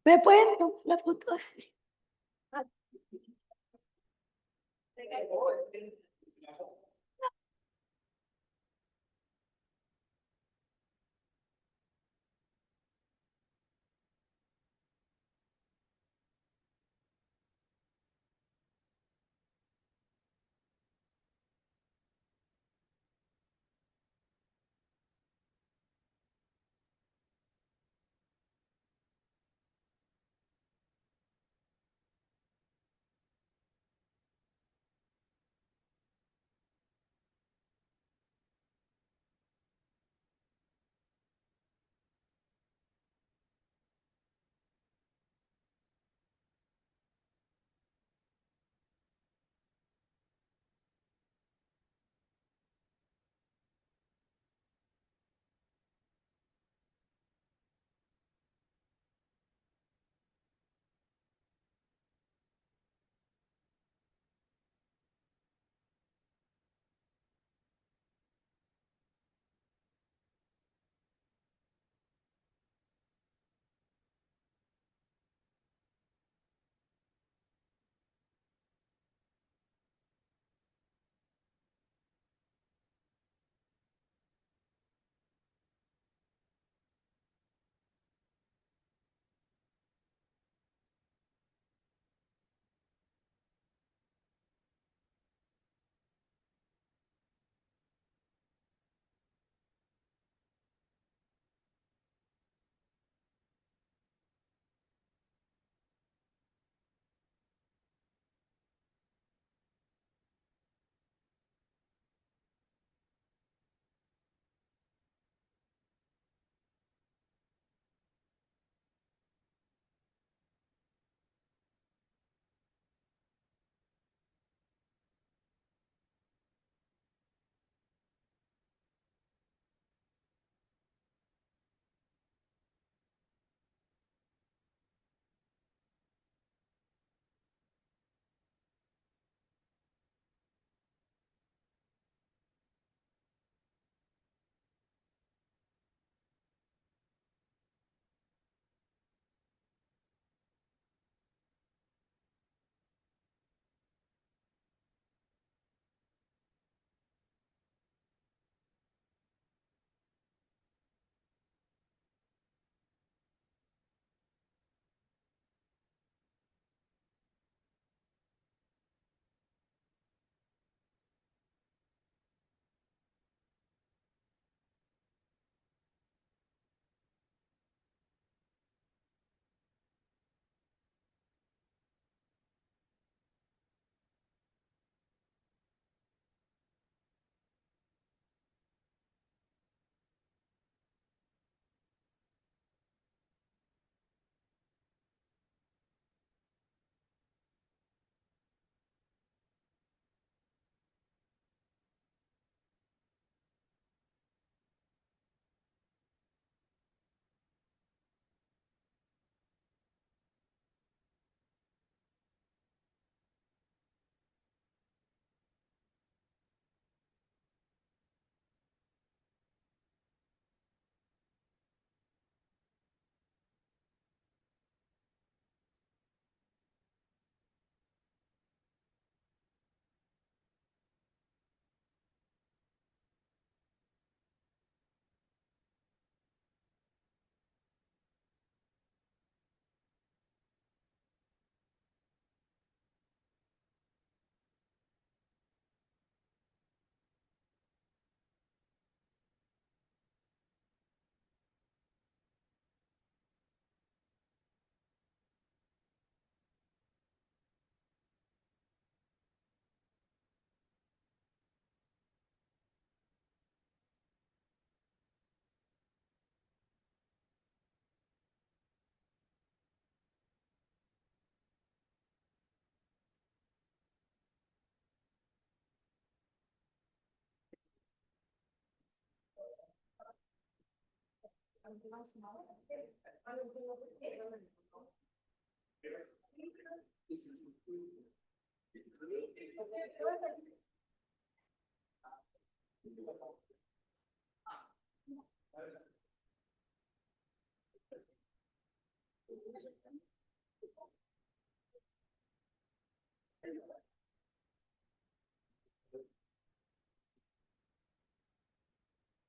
¿Me pueden tomar la foto?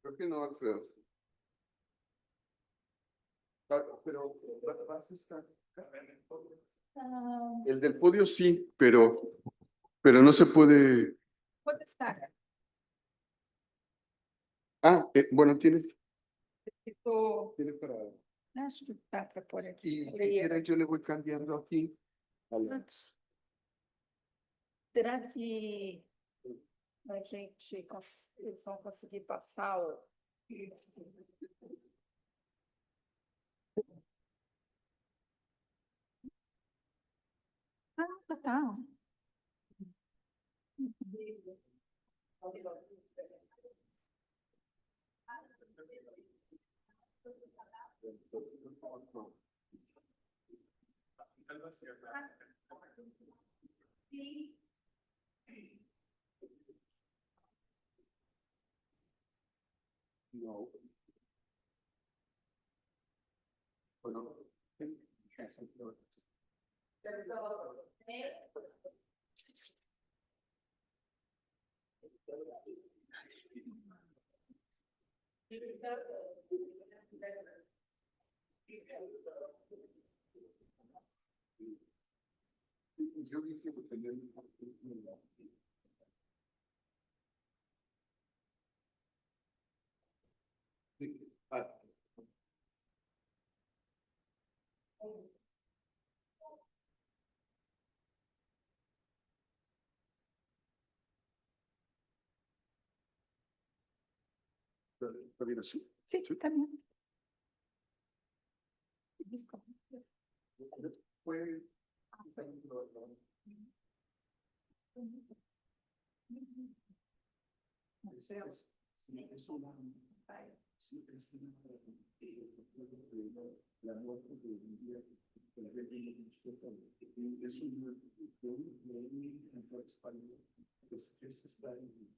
Creo que no, Alfredo. Pero vas a estar. El del podio sí, pero no se puede. Puede estar. Bueno, tienes Tipo, para. acho que dá para pôr aqui. Y si quieres, yo le voy cambiando aquí. Será que a gente, eles vão conseguir passar o... Tá. No. Bueno, yo dije que tenía ¿Está bien así? Sim, tá bem. Fue. Es una. Sí, la muerte de un día. Es un español. Es está en.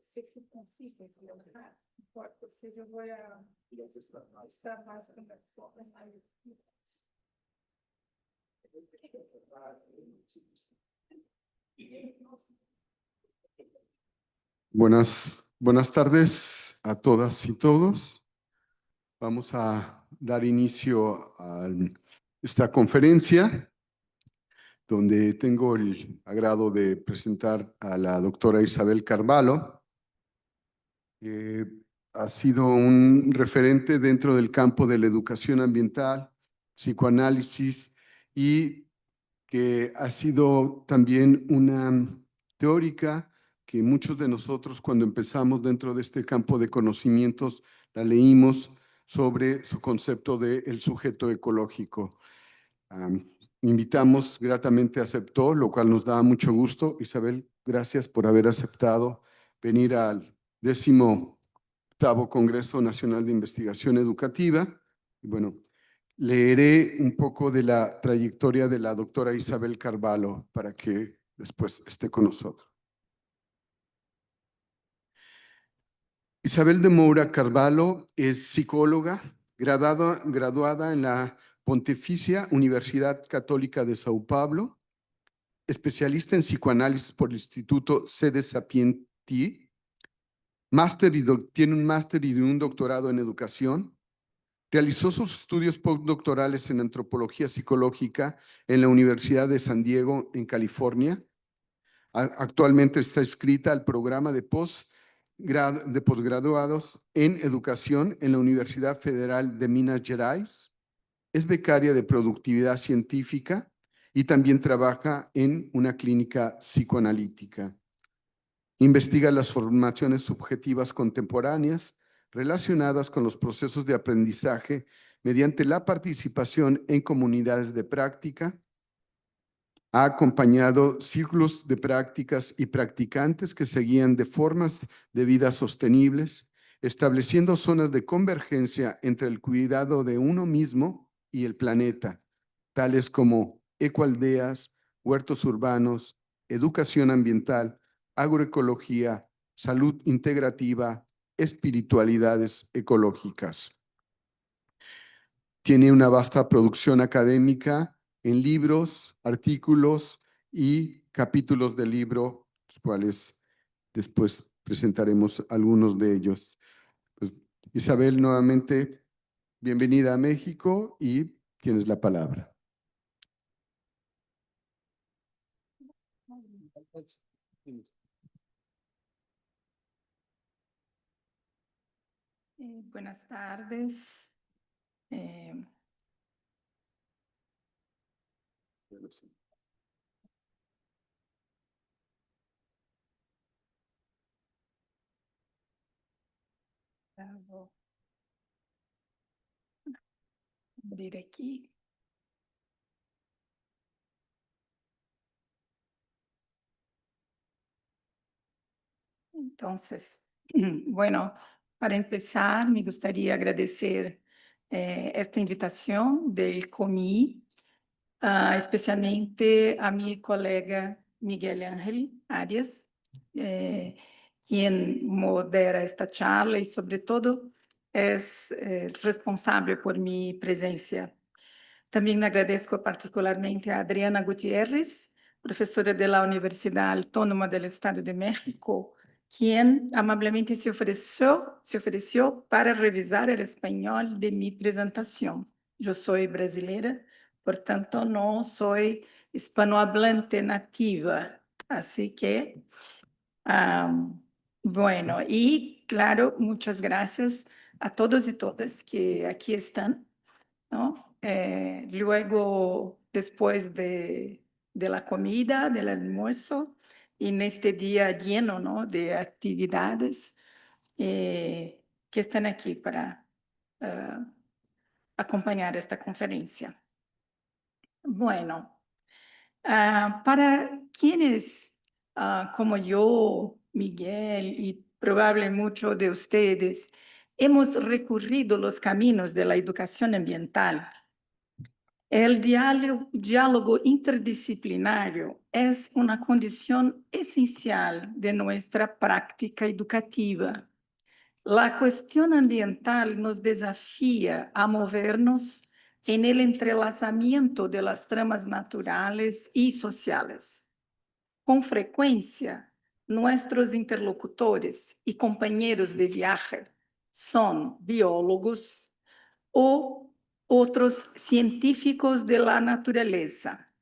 Se que consiga lembrar, porque eu vou estar mais conversando. Buenas tardes a todas y todos. Vamos a dar inicio a esta conferencia, donde tengo el agrado de presentar a la doctora Isabel Carvalho, que ha sido un referente dentro del campo de la educación ambiental, psicoanálisis, y que ha sido también una teórica que muchos de nosotros, cuando empezamos dentro de este campo de conocimientos, la leímos sobre su concepto de el sujeto ecológico. Invitamos, gratamente aceptó, lo cual nos da mucho gusto. Isabel, gracias por haber aceptado venir al 18º Congreso Nacional de Investigación Educativa. Y bueno, leeré un poco de la trayectoria de la doctora Isabel Carvalho para que después esté con nosotros. Isabel de Moura Carvalho es psicóloga, graduada en la Pontificia Universidad Católica de Sao Paulo, especialista en psicoanálisis por el Instituto Sede Sapienti, tiene un máster y un doctorado en educación. Realizó sus estudios postdoctorales en antropología psicológica en la Universidad de San Diego, en California. Actualmente está inscrita al programa de posgraduados en educación en la Universidad Federal de Minas Gerais. Es becaria de productividad científica y también trabaja en una clínica psicoanalítica. Investiga las formaciones subjetivas contemporáneas relacionadas con los procesos de aprendizaje mediante la participación en comunidades de práctica. Ha acompañado círculos de prácticas y practicantes que se guían de formas de vida sostenibles, estableciendo zonas de convergencia entre el cuidado de uno mismo y el planeta, tales como ecoaldeas, huertos urbanos, educación ambiental, agroecología, salud integrativa, espiritualidades ecológicas. Tiene una vasta producción académica en libros, artículos y capítulos del libro, los cuales después presentaremos algunos de ellos. Pues, Isabel, nuevamente, bienvenida a México y tienes la palabra. Buenas tardes. Vou abrir aqui. Entonces, bueno, para empezar, me gustaría agradecer esta invitación del COMI, especialmente a mi colega Miguel Ángel Arias, quien modera esta charla y sobre todo es responsable por mi presencia. También agradezco particularmente a Adriana Gutiérrez, profesora de la Universidad Autónoma del Estado de México, quien amablemente se ofreció para revisar el español de mi presentación. Yo soy brasileña, por tanto no soy hispanohablante nativa, así que, bueno, y claro, muchas gracias a todos y todas que aquí están, ¿no? Luego, después de la comida, del almuerzo, y en este día lleno, ¿no?, de actividades que están aquí para acompañar esta conferencia. Bueno, para quienes como yo, Miguel y probablemente muchos de ustedes, hemos recorrido los caminos de la educación ambiental, el diálogo interdisciplinario es una condición esencial de nuestra práctica educativa. La cuestión ambiental nos desafía a movernos en el entrelazamiento de las tramas naturales y sociales. Con frecuencia, nuestros interlocutores y compañeros de viaje son biólogos o otros científicos de la naturaleza.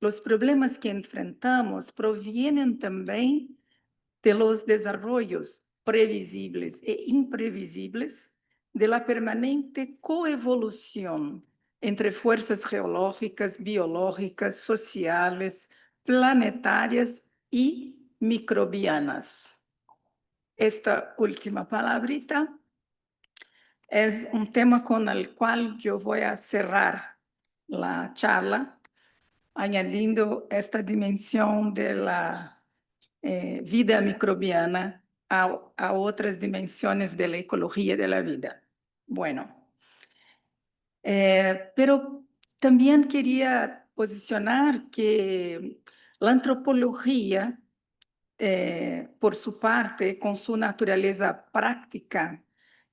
Los problemas que enfrentamos provienen también de los desarrollos previsibles e imprevisibles de la permanente coevolución entre fuerzas geológicas, biológicas, sociales, planetarias y microbianas. Esta última palabrita es un tema con el cual yo voy a cerrar la charla, añadiendo esta dimensión de la vida microbiana a otras dimensiones de la ecología de la vida. Bueno, pero también quería posicionar que la antropología, por su parte, con su naturaleza práctica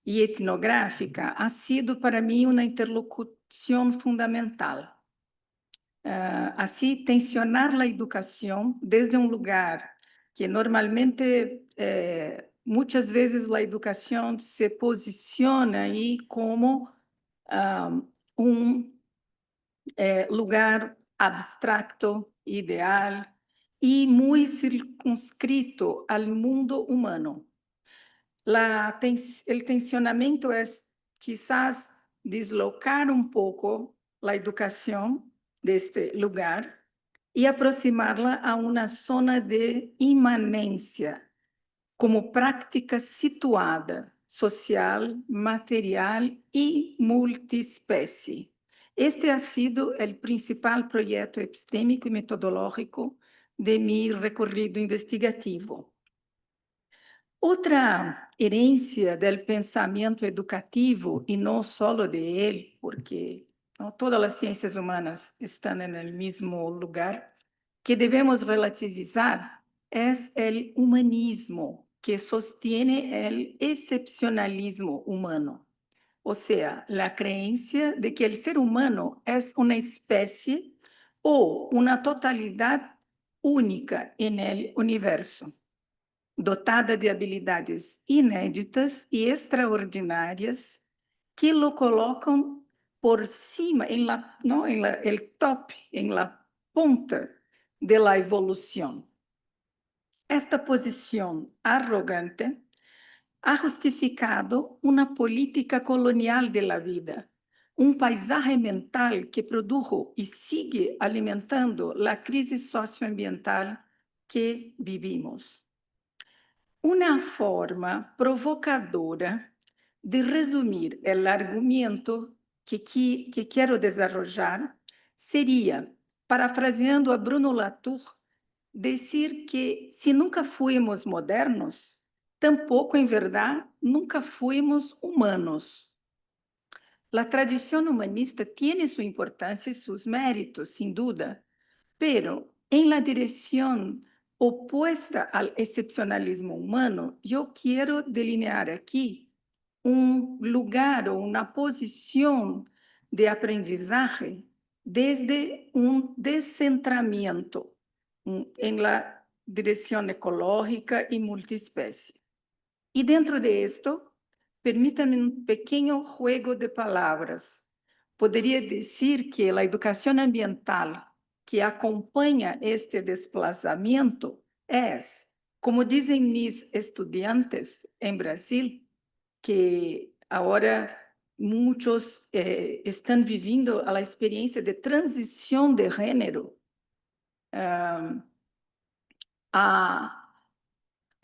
y etnográfica, ha sido para mí una interlocución fundamental. Así, tensionar la educación desde un lugar que normalmente, muchas veces la educación se posiciona ahí como un lugar abstracto, ideal y muy circunscrito al mundo humano. El tensionamiento es quizás deslocar un poco la educación de este lugar y aproximarla a una zona de inmanencia, como práctica situada, social, material y multiespecie. Este ha sido el principal proyecto epistémico y metodológico de mi recorrido investigativo. Otra herencia del pensamiento educativo, y no solo de él, porque no todas las ciencias humanas están en el mismo lugar, que debemos relativizar, es el humanismo, que sostiene el excepcionalismo humano. O sea, la creencia de que el ser humano es una especie o una totalidad única en el universo, dotada de habilidades inéditas y extraordinarias que lo colocan por cima, el top, en la punta de la evolución. Esta posición arrogante ha justificado una política colonial de la vida, un paisaje mental que produjo y sigue alimentando la crisis socioambiental que vivimos. Una forma provocadora de resumir el argumento que quiero desarrollar sería, parafraseando a Bruno Latour, decir que si nunca fuimos modernos, tampoco en verdad nunca fuimos humanos. La tradición humanista tiene su importancia y sus méritos, sin duda, pero en la dirección opuesta al excepcionalismo humano, yo quiero delinear aquí un lugar o una posición de aprendizaje desde un descentramiento en la dirección ecológica y multiespecie. Y dentro de esto, permítanme un pequeño juego de palabras. Podría decir que la educación ambiental que acompaña este desplazamiento es, como dicen mis estudiantes en Brasil, que ahora muchos están viviendo a la experiencia de transición de género, a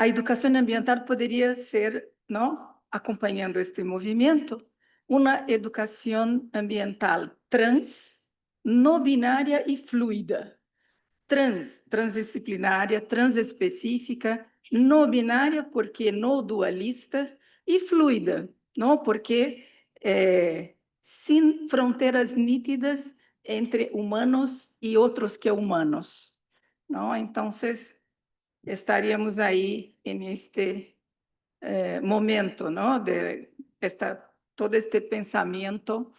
educação ambiental poderia ser, não, acompanhando este movimento, uma educação ambiental trans, não binária e fluida. Transdisciplinária, transespecífica, não binária porque não dualista e fluida, não porque sem fronteiras nítidas entre humanos e outros que humanos. Não? Então, estaríamos ahí en este momento, ¿no? De todo este pensamiento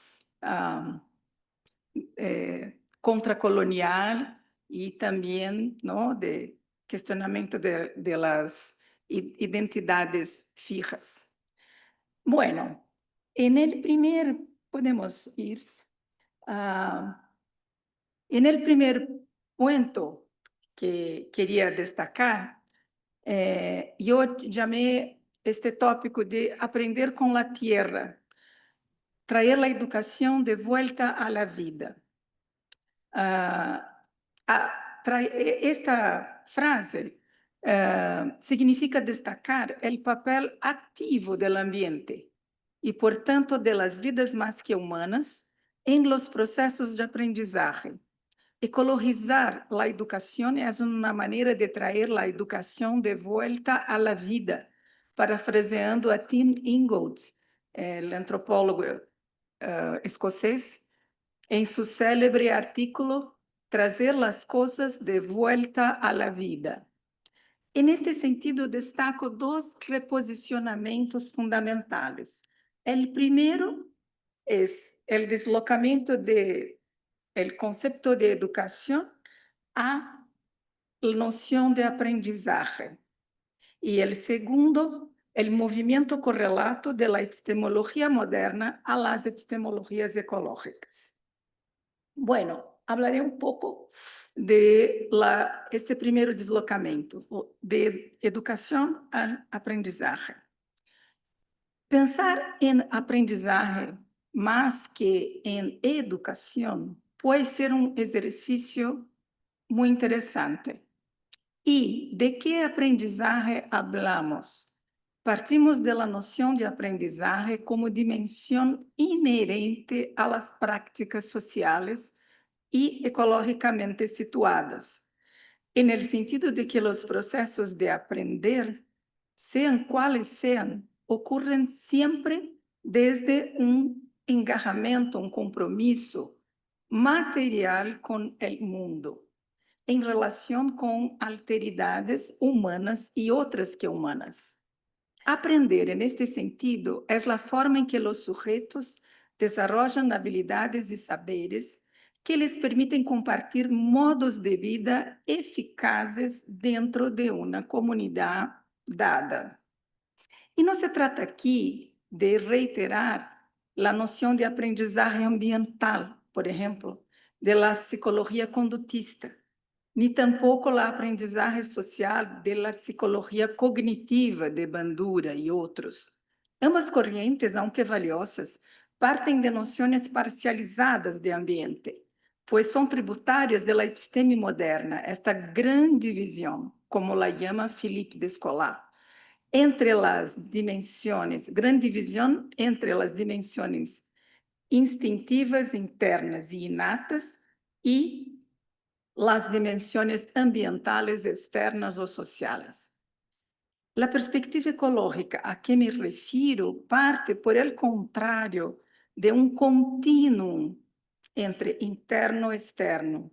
contracolonial y también, ¿no? De cuestionamiento de las identidades fijas. Bueno, podemos ir, en el primer punto que quería destacar, yo llamé este tópico de aprender con la tierra, traer la educación de vuelta a la vida. Esta frase significa destacar el papel activo del ambiente y por tanto de las vidas más que humanas en los procesos de aprendizaje. Ecologizar la educación es una manera de traer la educación de vuelta a la vida, parafraseando a Tim Ingold, el antropólogo escocés, en su célebre artículo Trazer las cosas de vuelta a la vida. En este sentido, destaco dos reposicionamientos fundamentales. El primero es el deslocamiento del concepto de educación a la noción de aprendizaje. Y el segundo, el movimiento correlato de la epistemología moderna a las epistemologías ecológicas. Bueno, hablaré un poco de este primer deslocamiento, de educación al aprendizaje. Pensar en aprendizaje más que en educación puede ser un ejercicio muy interesante. ¿Y de qué aprendizaje hablamos? Partimos de la noción de aprendizaje como dimensión inherente a las prácticas sociales y ecológicamente situadas, en el sentido de que los procesos de aprender, sean cuales sean, ocurren siempre desde un engajamiento, un compromiso material con el mundo, en relación con alteridades humanas y otras que humanas. Aprender en este sentido es la forma en que los sujetos desarrollan habilidades y saberes que les permiten compartir modos de vida eficaces dentro de una comunidad dada. Y no se trata aquí de reiterar la noción de aprendizaje ambiental, por ejemplo, de la psicología conductista, ni tampoco la aprendizaje social de la psicología cognitiva de Bandura y otros. Ambas corrientes, aunque valiosas, parten de nociones parcializadas de ambiente, pues son tributarias de la episteme moderna, esta gran división, como la llama Philippe Descola, entre las dimensiones, gran división entre las dimensiones instintivas internas y innatas y las dimensiones ambientales externas o sociales. La perspectiva ecológica a que me refiero parte, por el contrario, de un continuum entre interno y externo,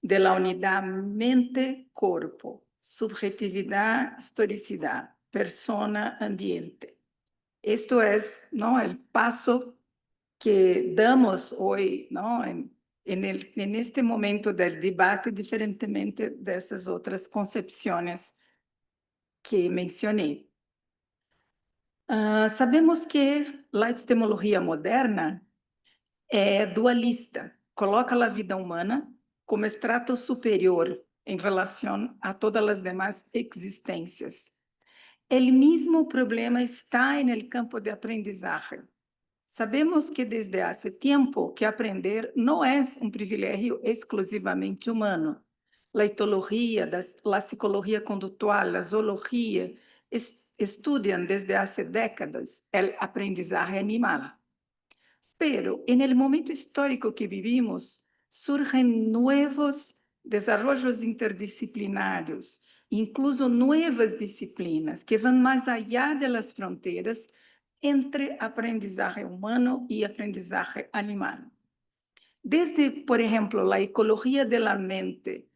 de la unidad mente-corpo, subjetividad, historicidad, persona-ambiente. Esto es, ¿no?, el paso que damos hoy, ¿no?, en este momento del debate, diferentemente de esas otras concepciones que mencioné. Sabemos que la epistemología moderna es dualista, coloca la vida humana como estrato superior en relación a todas las demás existencias. El mismo problema está en el campo de aprendizaje. Sabemos que desde hace tiempo que aprender no es un privilegio exclusivamente humano. La etología, la psicología conductual, la zoología estudian desde hace décadas el aprendizaje animal. Pero en el momento histórico que vivimos, surgen nuevos desarrollos interdisciplinarios, incluso nuevas disciplinas que van más allá de las fronteras entre aprendizaje humano y aprendizaje animal. Desde, por ejemplo, la ecología de la mente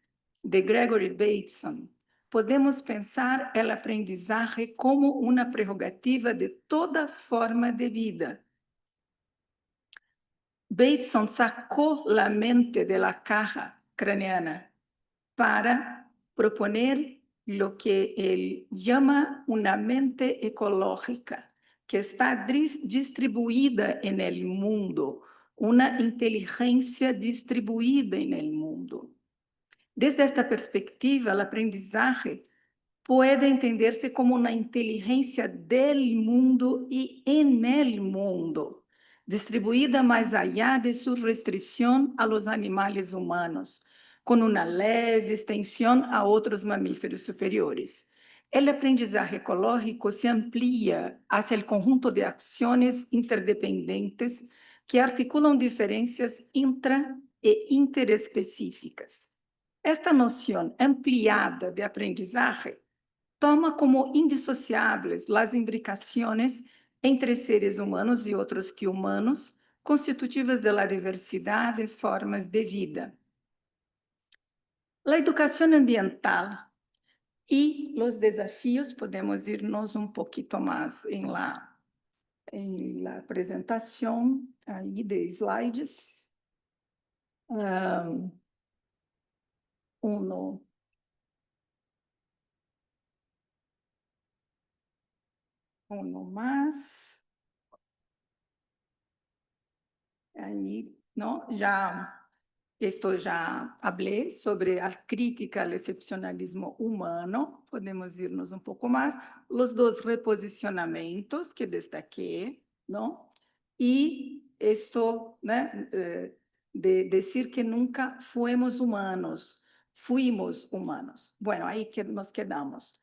de Gregory Bateson, podemos pensar el aprendizaje como una prerrogativa de toda forma de vida. Bateson sacó la mente de la caja craneana para proponer lo que él llama una mente ecológica, que está distribuida en el mundo, una inteligencia distribuida en el mundo. Desde esta perspectiva, el aprendizaje puede entenderse como una inteligencia del mundo y en el mundo, distribuida más allá de su restricción a los animales humanos, con una leve extensión a otros mamíferos superiores. El aprendizaje ecológico se amplía hacia el conjunto de acciones interdependentes que articulan diferencias intra e interespecíficas. Esta noción ampliada de aprendizaje toma como indissociáveis as imbricações entre seres humanos e outros que humanos, constitutivas da diversidade de formas de vida. A educação ambiental e os desafios, podemos irnos um pouquinho mais em la apresentação aí de slides. Uno más. Aí, não, já falei sobre a crítica ao excepcionalismo humano, podemos irnos um pouco mais, os dois reposicionamentos que destaquei, não? E isto, né, de dizer que nunca fuimos humanos. Bueno, aí que nos quedamos.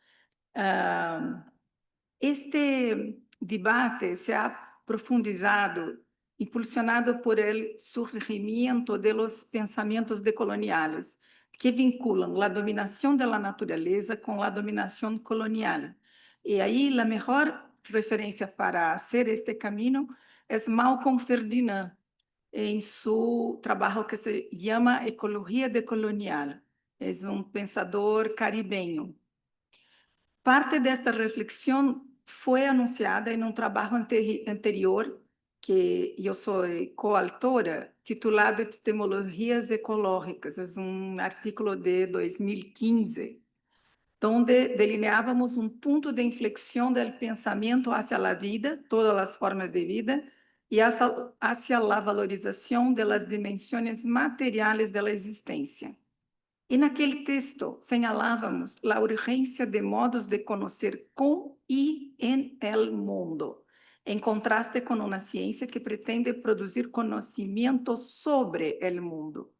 Este debate se ha profundizado, impulsionado por el surgimiento de los pensamientos decoloniales, que vinculan la dominación de la naturaleza con la dominación colonial. Y ahí la mejor referencia para hacer este camino es Malcolm Ferdinand, en su trabajo que se llama Ecología decolonial. Es un pensador caribeño. Parte desta reflexão foi anunciada em um trabalho anterior, que eu sou coautora, titulado Epistemologias Ecológicas, é um artículo de 2015, onde delineávamos um ponto de inflexão do pensamento hacia a vida, todas as formas de vida, e hacia a valorização das dimensões materiais da existência. E naquele texto señalávamos a urgência de modos de conhecer com e em el mundo, em contraste com uma ciência que pretende produzir conhecimento sobre el mundo.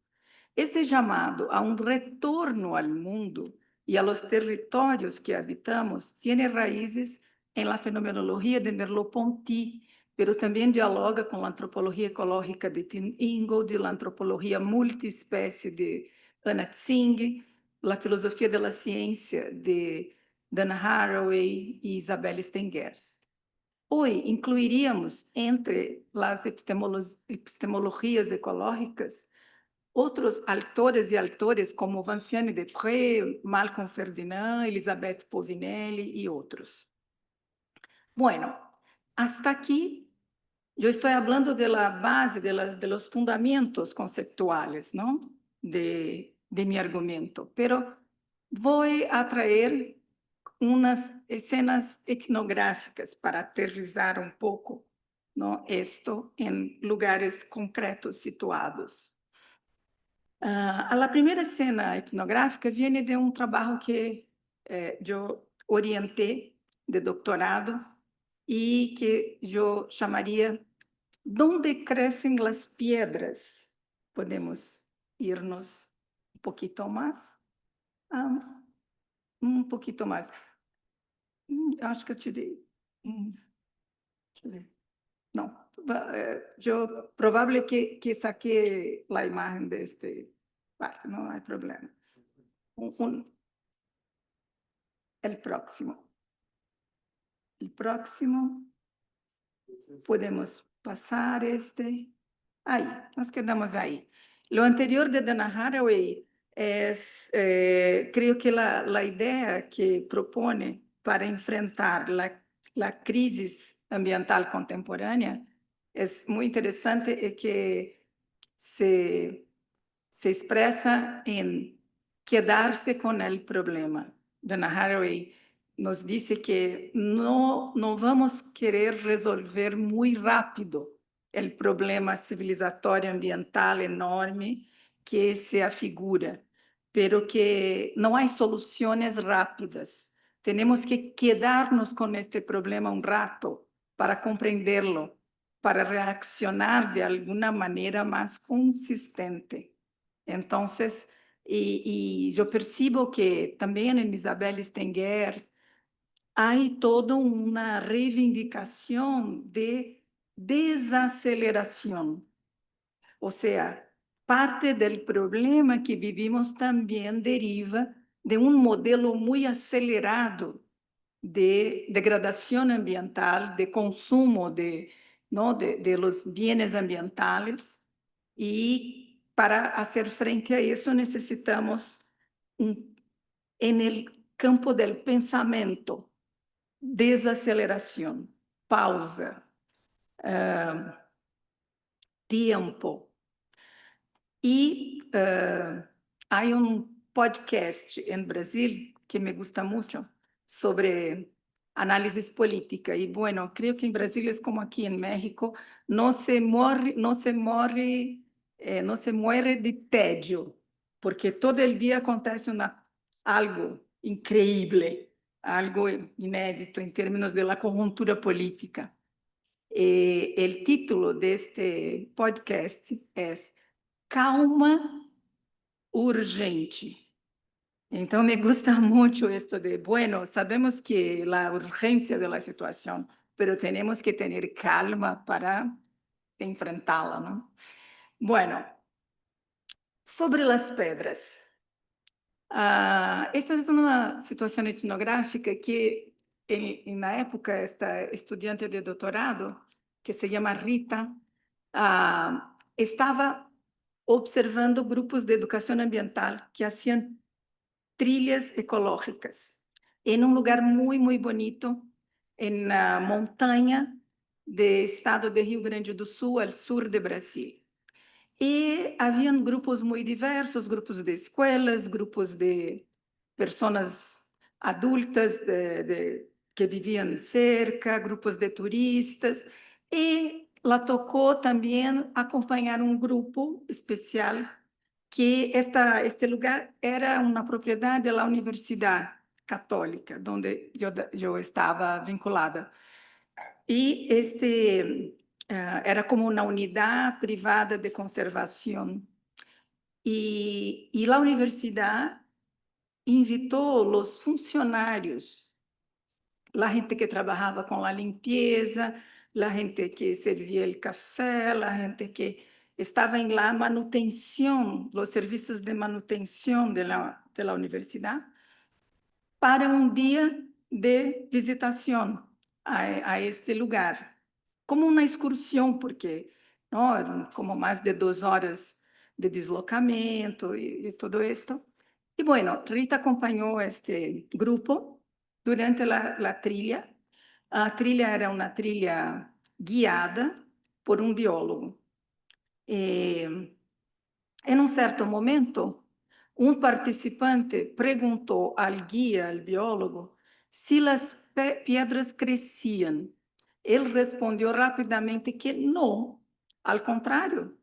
Este chamado a um retorno ao mundo e a los territórios que habitamos tiene raízes em la fenomenologia de Merleau-Ponty, pero também dialoga com a antropologia ecológica de Tim Ingold, a antropologia multiespécie de Anna Tsing, a filosofia da ciência de Dana Haraway e Isabel Stengers. Hoje, incluiríamos entre as epistemologias ecológicas outros autores e autores como Vinciane Desprez, Malcolm Ferdinand, Elisabeth Povinelli e outros. Bueno, hasta aqui eu estou falando da base, de los fundamentos conceptuales, ¿no? de mi argumento, pero voy a traer unas escenas etnográficas para aterrizar un poco, ¿no? Esto en lugares concretos situados. A primeira escena etnográfica viene de um trabalho que eu orientei de doutorado e que eu chamaria Donde crescem as piedras? Podemos irnos um pouquinho mais? Um pouquinho mais. Acho que eu tirei. Deixa eu ver. Não, eu provável que saquei a imagem deste parte, não há problema. El próximo. El próximo. Podemos passar este. Aí, nós quedamos aí. Lo anterior de Dana Haraway es, creo que la idea que propone para enfrentar la crisis ambiental contemporánea es muy interesante y que se expresa en quedarse con el problema. Dana Haraway nos dice que no vamos querer resolver muy rápido el problema civilizatorio ambiental enorme que se afigura, pero que no hay soluciones rápidas. Tenemos que quedarnos con este problema un rato para comprenderlo, para reaccionar de alguna manera más consistente. Entonces, y yo percibo que también en Isabel Stengers, hay toda una reivindicación de desaceleración. O sea, parte del problema que vivimos también deriva de un modelo muy acelerado de degradación ambiental, de consumo ¿no? de los bienes ambientales. Y para hacer frente a eso necesitamos, en el campo del pensamiento, desaceleración, pausa, tiempo. Y hay un podcast en Brasil que me gusta mucho sobre análisis política. Y bueno, creo que en Brasil es como aquí en México, no se muere de tédio, porque todo el día acontece algo increíble, algo inédito en términos de la coyuntura política. El título de este podcast es Calma Urgente. Então, me gusta mucho esto de, bueno, sabemos que la urgencia de la situación, pero tenemos que tener calma para enfrentarla, ¿no? Bueno, sobre las pedras. Esta es una situación etnográfica que en la época esta estudiante de doctorado, que se llama Rita, estaba observando grupos de educación ambiental que hacían trilhas ecológicas en un lugar muy, muy bonito, en la montaña del estado de Rio Grande do Sul, al sur de Brasil. E haviam grupos muito diversos, grupos de escolas, grupos de pessoas adultas que viviam cerca, grupos de turistas. E lá tocou também acompanhar um grupo especial que este lugar era uma propriedade da Universidade Católica, onde eu estava vinculada. E era como una unidad privada de conservación. Y la universidad invitó los funcionarios, la gente que trabajaba con la limpieza, la gente que servía el café, la gente que estaba en la manutención, los servicios de manutención de la universidad, para un día de visitación a este lugar, como una excursión, porque ¿no? Eran como más de 2 horas de deslocamento y todo esto. Y bueno, Rita acompañó este grupo durante la trilla. La trilla era una trilla guiada por un biólogo. En un certo momento, un participante preguntó al guía, al biólogo, si las piedras crecían. Él respondió rápidamente que no, al contrario.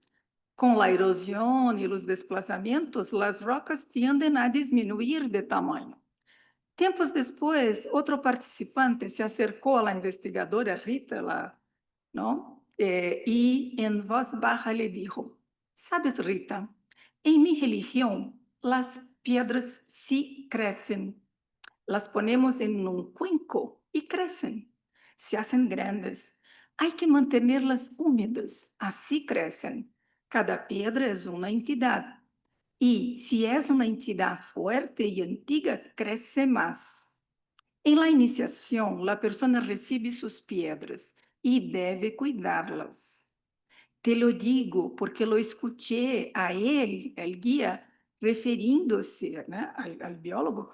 Con la erosión y los desplazamientos, las rocas tienden a disminuir de tamaño. Tiempos después, otro participante se acercó a la investigadora Rita, ¿no? Y en voz baja le dijo, ¿sabes, Rita? En mi religión, las piedras sí crecen. Las ponemos en un cuenco y crecen. Se hacen grandes. Hay que mantenerlas húmedas. Así crecen. Cada piedra es una entidad. Y si es una entidad fuerte y antigua, crece más. En la iniciación, la persona recibe sus piedras y debe cuidarlas. Te lo digo porque lo escuché a él, el guía, refiriéndose, ¿no? al biólogo,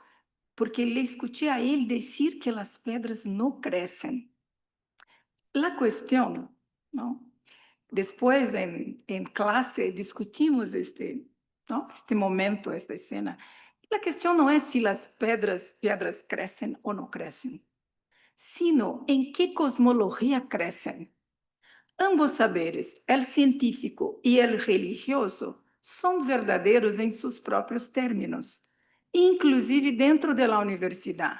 porque le escuché a él decir que las piedras no crecen. La cuestión, ¿no? Después en clase discutimos ¿no? este momento, esta escena. La cuestión no es si las piedras crecen o no crecen, sino en qué cosmología crecen. Ambos saberes, el científico y el religioso, son verdaderos en sus propios términos, inclusive dentro de la universidad.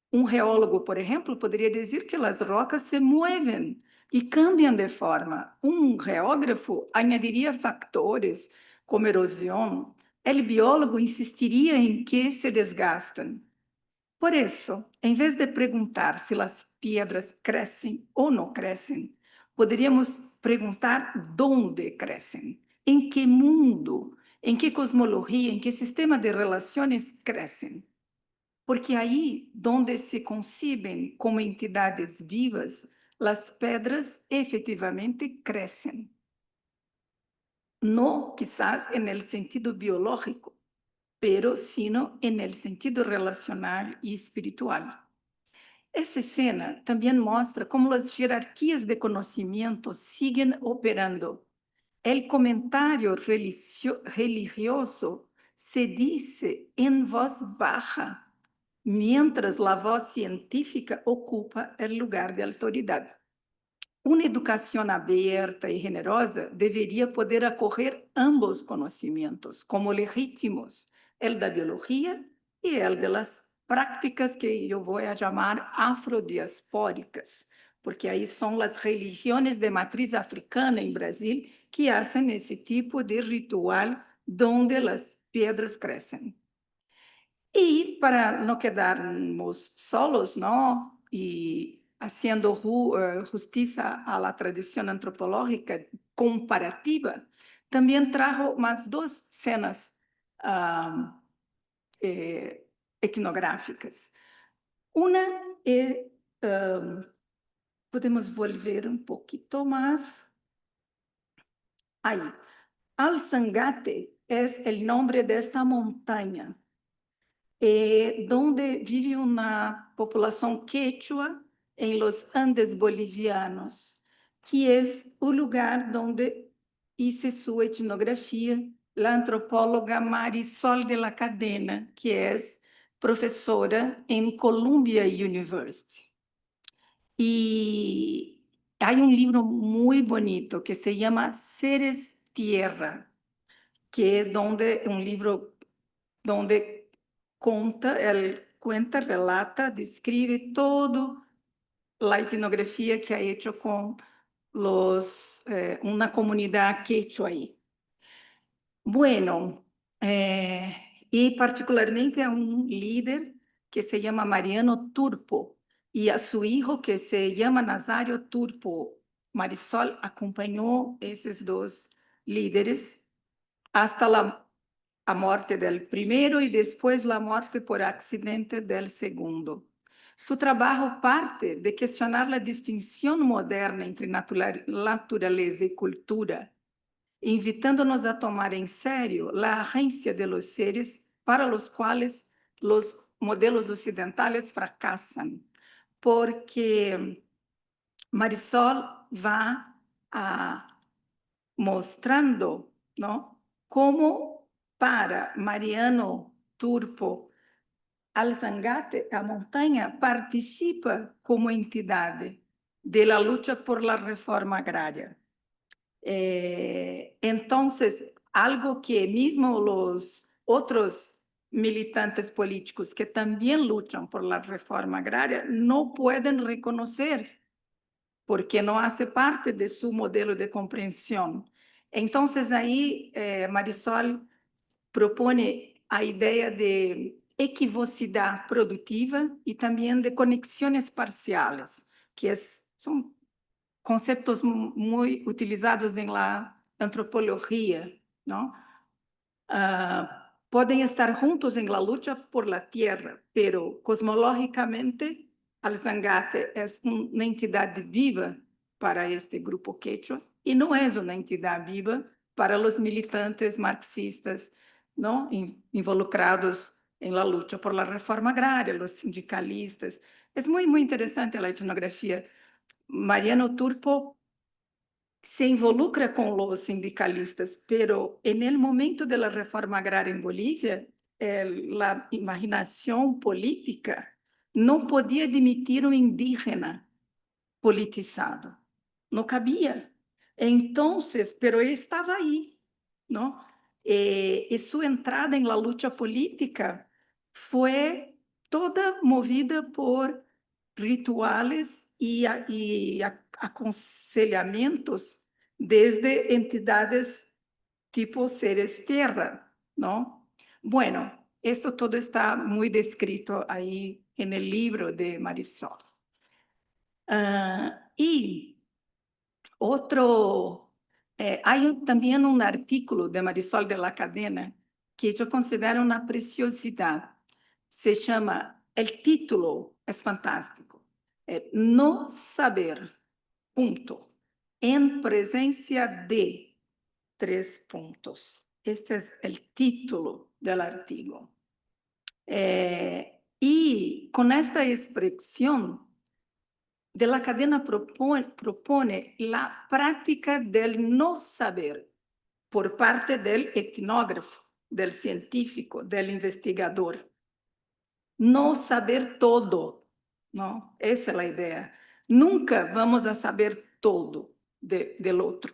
Un geólogo, por ejemplo, podría decir que las rocas se mueven y cambian de forma. Un geógrafo añadiría factores como erosión. El biólogo insistiría en que se desgastan. Por eso, en vez de preguntar si las piedras crecen o no crecen, podríamos preguntar dónde crecen, en qué mundo, en qué cosmología, en qué sistema de relaciones crecen. Porque ahí, donde se conciben como entidades vivas, las piedras efectivamente crecen. No quizás en el sentido biológico, pero sino en el sentido relacional y espiritual. Essa escena também mostra como as jerarquias de conhecimento siguen operando. El comentario religioso se dice en voz baja, mientras la voz científica ocupa el lugar de autoridad. Uma educação aberta e generosa deveria poder acolher ambos conhecimentos como legítimos, el da biologia e el de las prácticas que eu vou chamar afrodiaspóricas, porque aí são as religiões de matriz africana em Brasil que fazem esse tipo de ritual donde as pedras crescem. E para não quedarmos solos, não? E haciendo justiça à la tradição antropológica comparativa, também trajo mais duas cenas etnográficas. Uma é, podemos volver um pouquinho mais. Aí, Alzangate é o nome desta montanha, donde vive uma população quechua em los Andes bolivianos, que é o lugar onde hice sua etnografia, a antropóloga Marisol de la Cadena, que é professora em Columbia University. E há livro muito bonito que se chama Seres Tierra, que é livro onde cuenta, relata, describe todo a etnografia que ha hecho com uma comunidade quechua aí. Bueno, e particularmente a líder que se chama Mariano Turpo e a seu filho que se chama Nazario Turpo. Marisol acompanhou esses dois líderes hasta a morte del primero y después la muerte por accidente del segundo. Su trabajo parte de cuestionar la distinción moderna entre naturaleza y cultura, invitándonos a tomar en serio la agencia de los seres para los cuales los modelos occidentales fracasan, porque Marisol va mostrando, ¿no?, cómo para Mariano Turpo, Alzangate, a montanha, participa como entidade de la lucha por la reforma agraria. Entonces, algo que mismo los otros militantes políticos que también luchan por la reforma agraria no pueden reconocer, porque no hace parte de su modelo de comprensión. Entonces, ahí Marisol propone a idea de equivocidad productiva y también de conexiones parciales, que son conceptos muy utilizados en la antropología, ¿no? Pueden estar juntos en la lucha por la tierra, pero cosmológicamente Alzangate es una entidad viva para este grupo quechua y no es una entidad viva para los militantes marxistas, ¿no?, involucrados en la lucha por la reforma agraria, los sindicalistas. Es muy, muy interesante la etnografía. Mariano Turpo se involucra con los sindicalistas, pero en el momento de la reforma agraria en Bolivia, la imaginación política no podía admitir un indígena politizado, no cabía. Entonces, pero él estaba ahí, ¿no? Y su entrada en la lucha política fue toda movida por rituales y aconsejamientos desde entidades tipo seres tierra, ¿no? Bueno, Esto todo está muy descrito ahí en el libro de Marisol. Y hay también un artículo de Marisol de la Cadena que yo considero una preciosidad. Se llama, el título es fantástico, No saber, punto, en presencia de, 3 puntos. Este es el título del artículo. Y con esta expresión, de la Cadena propone la práctica del no saber por parte del etnógrafo, del científico, del investigador. No saber todo, ¿no? Esa es la idea. Nunca vamos a saber todo del otro,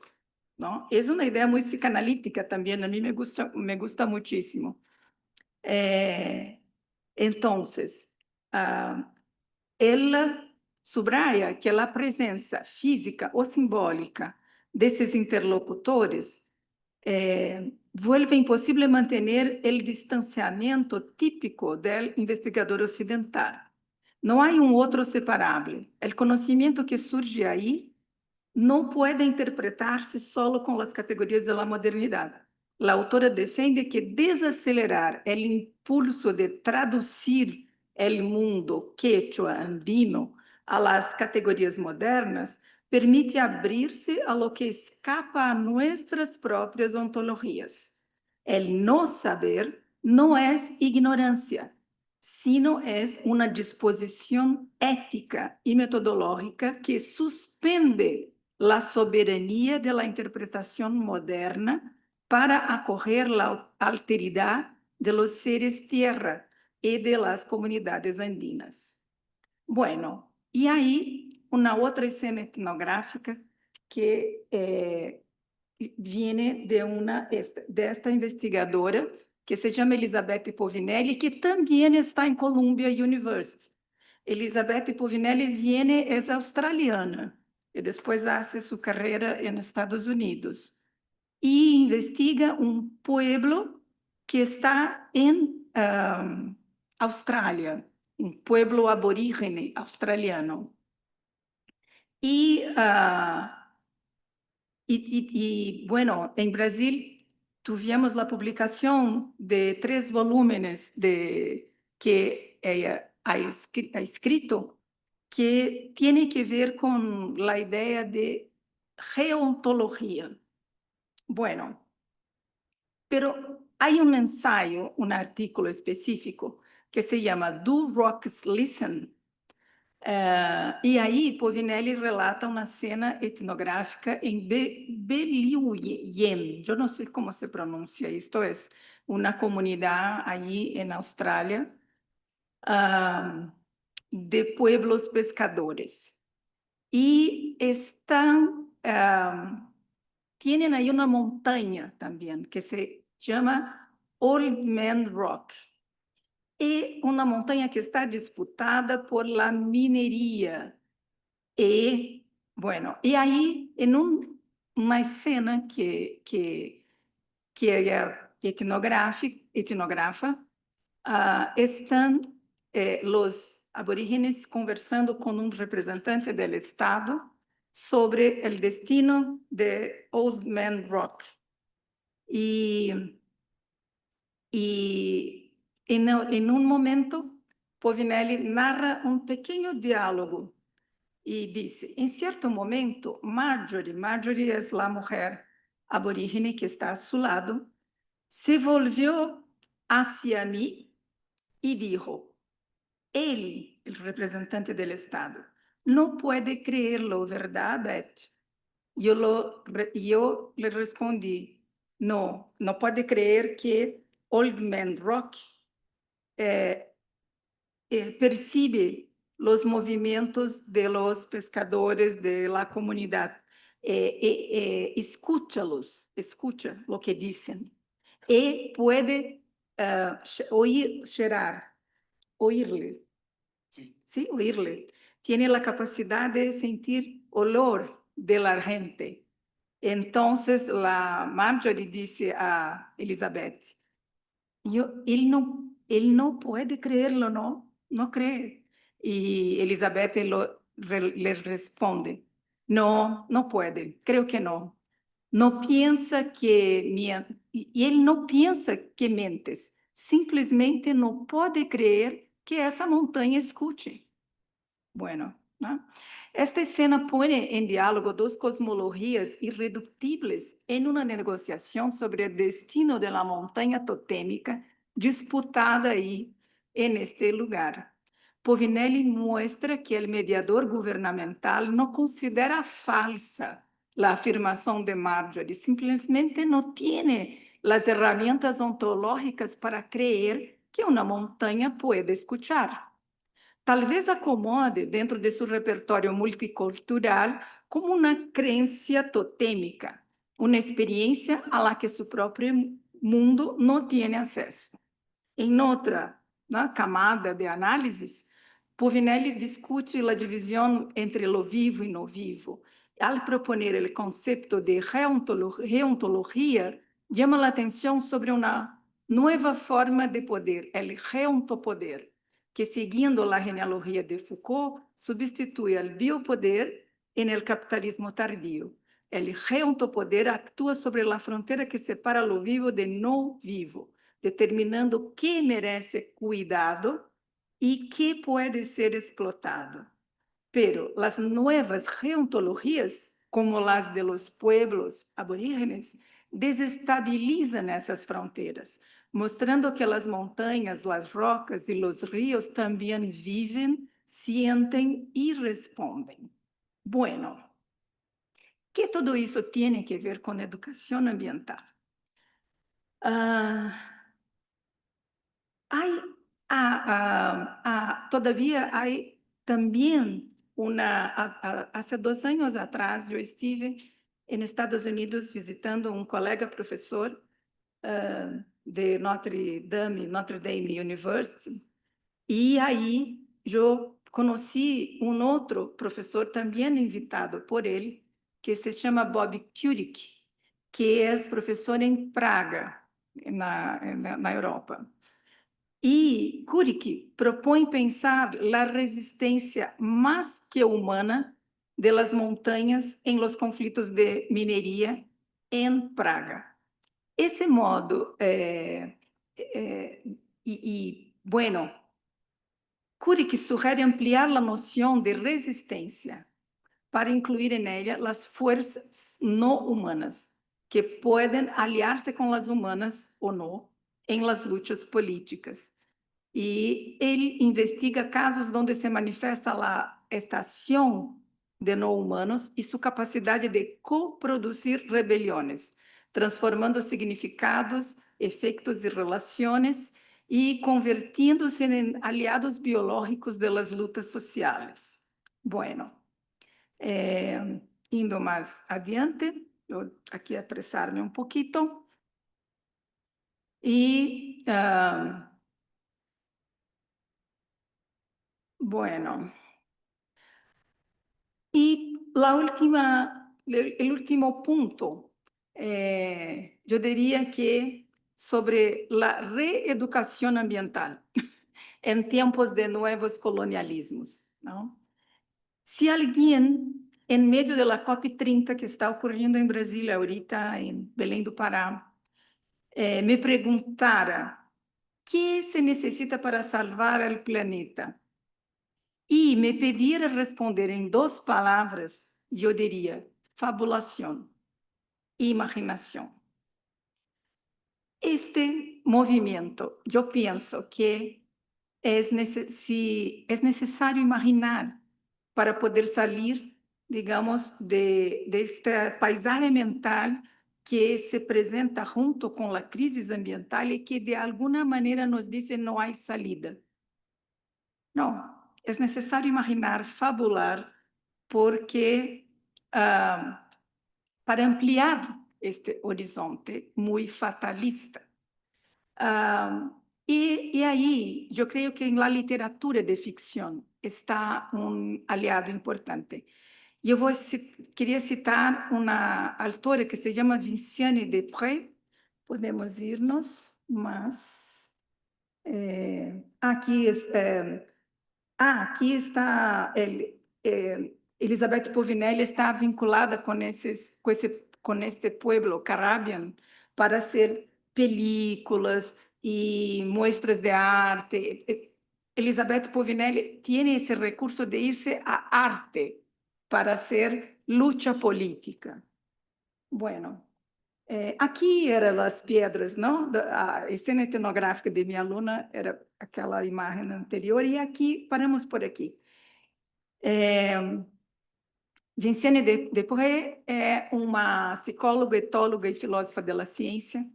¿no? Es una idea muy psicanalítica también, a mí me gusta muchísimo. Entonces, ela subraya que a presença física ou simbólica desses interlocutores vuelve impossível manter o distanciamento típico do investigador ocidental. Não há outro separável. O conhecimento que surge aí não pode interpretar-se solo com as categorias da modernidade. A autora defende que desacelerar o impulso de traduzir o mundo quechua andino a las categorias modernas permite abrir-se a lo que escapa a nuestras próprias ontologias. El no saber não é ignorância, sino é uma disposição ética e metodológica que suspende a soberania de la interpretação moderna para acorrer la alteridade de los seres tierra y de las comunidades andinas. Bueno, y ahí una otra escena etnográfica que viene de esta investigadora que se llama Elizabeth Povinelli, que también está en Columbia University. Elizabeth Povinelli es australiana y después hace su carrera en Estados Unidos y investiga un pueblo que está en Australia, un pueblo aborígene australiano. Y bueno, en Brasil tuvimos la publicación de 3 volúmenes que ella ha escrito que tiene que ver con la idea de geontología. Bueno, pero hay un ensayo, un artículo específico que se llama Do Rocks Listen? E aí Povinelli relata uma cena etnográfica em Beliuyen, eu não sei como se pronuncia isto, é uma comunidade aí em Austrália de pueblos pescadores. E tienen aí uma montanha também que se chama Old Man Rock. É uma montanha que está disputada por la minería. E, bueno, e aí, em uma cena que ella etnografa, estão os aborígenes conversando com um representante do Estado sobre o destino de Old Man Rock. E em um momento, Povinelli narra um pequeno diálogo e disse, em certo momento, Marjorie é a mulher aborígene que está a seu lado, se volvió hacia mí e dijo, ele, o representante do Estado, não pode creerlo, ¿verdad, Beth? Eu le respondi, não pode creer que Old Man Rock percibe los movimientos de los pescadores de la comunidad. Escucha lo que dicen y puede oírle. Sí, oírle. Tiene la capacidad de sentir olor de la gente. Entonces la Marjorie dice a Elizabeth, él no puede creerlo, no cree. Y Elizabeth le responde, no puede, creo que no. No piensa que y él no piensa que mientes, simplesmente no puede creer que esa montaña escuche. Bueno, ¿no? Esta escena pone en diálogo dos cosmologías irreductibles en una negociación sobre el destino de la montaña totémica disputada ahí en este lugar. Povinelli muestra que el mediador gubernamental no considera falsa la afirmación de Marjorie, simplemente no tiene las herramientas ontológicas para creer que una montaña puede escuchar. Talvez acomode dentro de seu repertório multicultural como uma crença totêmica, uma experiência a la que seu próprio mundo não tem acesso. Em outra, né, camada de análises, Povinelli discute a divisão entre o vivo e no vivo. Al proponer o conceito de reontologia, chama a atenção sobre uma nova forma de poder, o reontopoder, que, seguindo a genealogia de Foucault, substitui o biopoder no capitalismo tardio. O reontopoder atua sobre a fronteira que separa o vivo de não vivo, determinando o que merece cuidado e que pode ser explotado. Pero las nuevas geontologías, como las de los pueblos aborígenes, desestabilizan essas fronteiras, mostrando que as montanhas, as rocas e os rios também vivem, sienten e respondem. Bueno, que tudo isso tem que ver com educação ambiental? Todavía hay también hace 2 años atrás yo estive en Estados Unidos visitando un colega profesor de Notre Dame University, y ahí yo conocí un otro profesor también invitado por él, que se llama Bob Kurik, que es profesor en Praga, na Europa. E Kurik propõe pensar a resistência mais que humana de las montanhas em los conflitos de mineria em Praga. Esse modo, bueno, Kurik sugere ampliar a noção de resistência para incluir em ela as forças não humanas, que podem aliar-se com as humanas ou não em las lutas políticas. E ele investiga casos onde se manifesta esta ação de não humanos e sua capacidade de coproduzir rebeliões, transformando significados, efeitos e relações e convertindo-se em aliados biológicos de las lutas sociais. Bueno, indo mais adiante, eu aqui apressar-me um pouquinho. E bueno, y el último punto, yo diría que sobre la reeducación ambiental en tiempos de nuevos colonialismos, ¿no? Si alguien en medio de la COP30 que está ocurriendo en Brasil ahorita, en Belém do Pará, me preguntara qué se necesita para salvar el planeta, e me pedir a responder em 2 palavras, eu diria fabulação e imaginação. Este movimento, eu penso que é necessário imaginar para poder sair, digamos, de esta paisagem mental que se apresenta junto com a crise ambiental e que de alguma maneira nos diz não há saída. Não. É necessário imaginar, fabular, porque para ampliar este horizonte muito fatalista. E aí, eu creio que na literatura de ficção está aliado importante. Eu queria citar uma autora que se chama Vinciane Desprez. Podemos irmos, mas Aqui, aqui está Elizabeth Povinelli está vinculada com este pueblo Caribbean para hacer películas y muestras de arte. Elizabeth Povinelli tiene ese recurso de irse a arte para hacer lucha política. Bueno, aqui eram as pedras, não? A cena etnográfica de minha aluna era aquela imagem anterior, e aqui, paramos por aqui. Vinciane Desprez é uma psicóloga, etóloga e filósofa da ciência,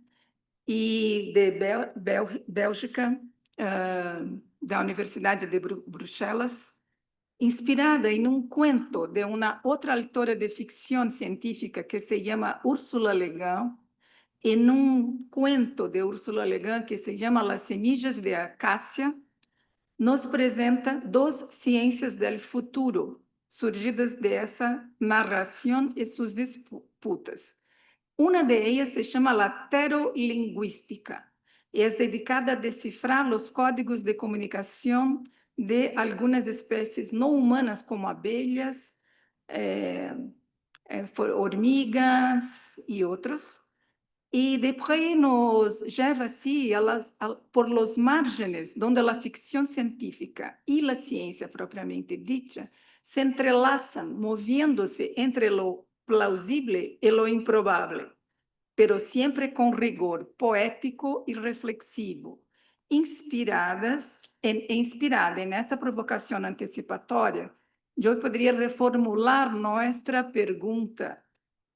e de Bélgica, da Universidade de Bruxelas, inspirada em um conto de uma outra autora de ficção científica que se chama Ursula Le Guin, en un cuento de Ursula Le Guin que se llama Las semillas de Acacia, nos presenta dos ciências del futuro surgidas de essa narração e suas disputas. Uma de ellas se chama la pterolinguística e é dedicada a decifrar os códigos de comunicação de algumas espécies não humanas, como abelhas, formigas e outros. Y Desprez nos lleva así por los márgenes donde la ficción científica y la ciencia propiamente dicha se entrelazan, moviéndose entre lo plausible y lo improbable, pero siempre con rigor poético y reflexivo, inspirada en esa provocación anticipatoria. Yo podría reformular nuestra pregunta,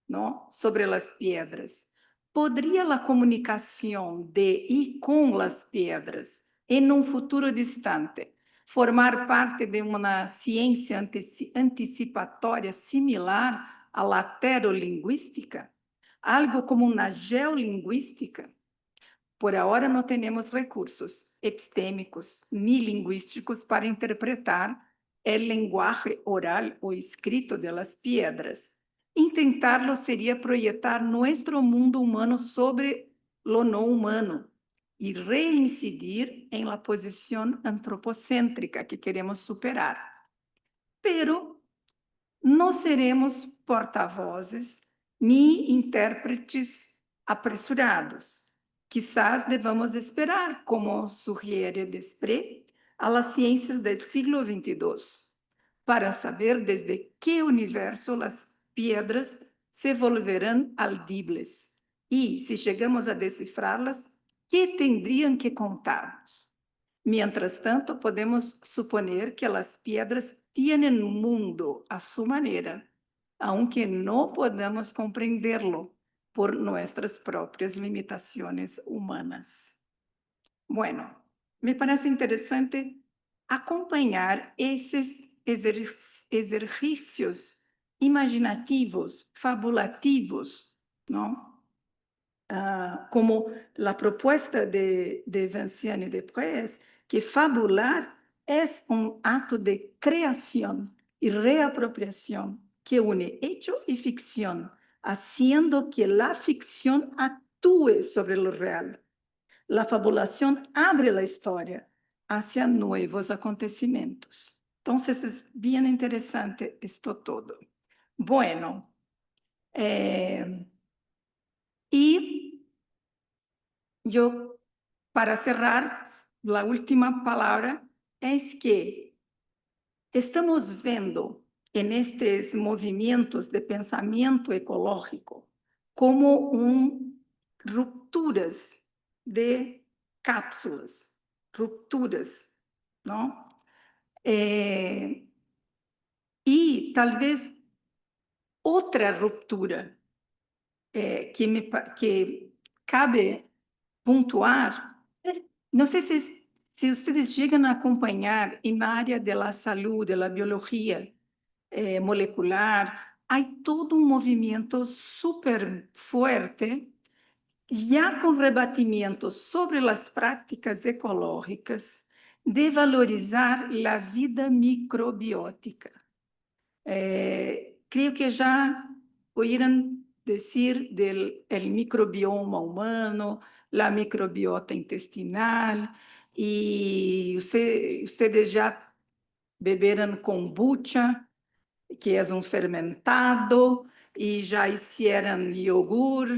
¿no?, sobre las piedras. ¿Podría la comunicación de y con las piedras en un futuro distante formar parte de una ciencia anticipatoria similar a la pterolingüística? Algo como una geolingüística? Por ahora no tenemos recursos epistémicos ni lingüísticos para interpretar el lenguaje oral o escrito de las piedras. Intentarlo sería proyectar nuestro mundo humano sobre lo no humano y reincidir en la posición antropocéntrica que queremos superar. Pero no seremos porta-vozes ni intérpretes apresurados. Quizás devamos esperar, como sugiere Desprez, a las ciências del siglo XXII, para saber desde qué universo las piedras se volverán audibles y, si llegamos a descifrarlas, ¿qué tendrían que contarnos? Mientras tanto, podemos suponer que las piedras tienen mundo a su manera, aunque no podamos comprenderlo por nuestras propias limitaciones humanas. Bueno, me parece interesante acompanhar esses exercícios imaginativos, fabulativos, ¿no? Como a proposta de Vinciane Desprez, que fabular é ato de criação e reapropriação que une hecho e ficção, haciendo que a ficção actúe sobre o real. A fabulação abre a história hacia novos acontecimentos. Então, é bem interessante isto todo. Bueno, y yo, para cerrar, la última palabra es que estamos viendo en estos movimientos de pensamiento ecológico como rupturas de cápsulas, rupturas, ¿no? Y tal vez otra ruptura que cabe pontuar, não sei se vocês chegam a acompanhar na área da saúde, da biologia molecular, há todo um movimento super forte, já com rebatimento sobre as práticas ecológicas, de valorizar a vida microbiótica. Creio que já ouviram dizer del microbioma humano, la microbiota intestinal, E ustedes já beberam kombucha, que é um fermentado, e já hicieron yogur,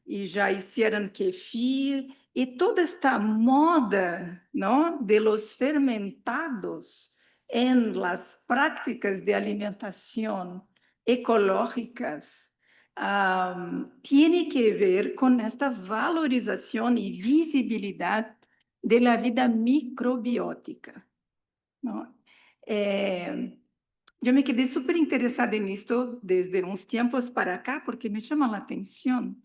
e já hicieron kefir, e toda esta moda, ¿no?, de los fermentados en las prácticas de alimentación ecológicas, tiene que ver con esta valorización y visibilidad de la vida microbiótica, ¿no? Eu me quedei super interessada nisto desde uns tempos para cá, porque me chama a atenção.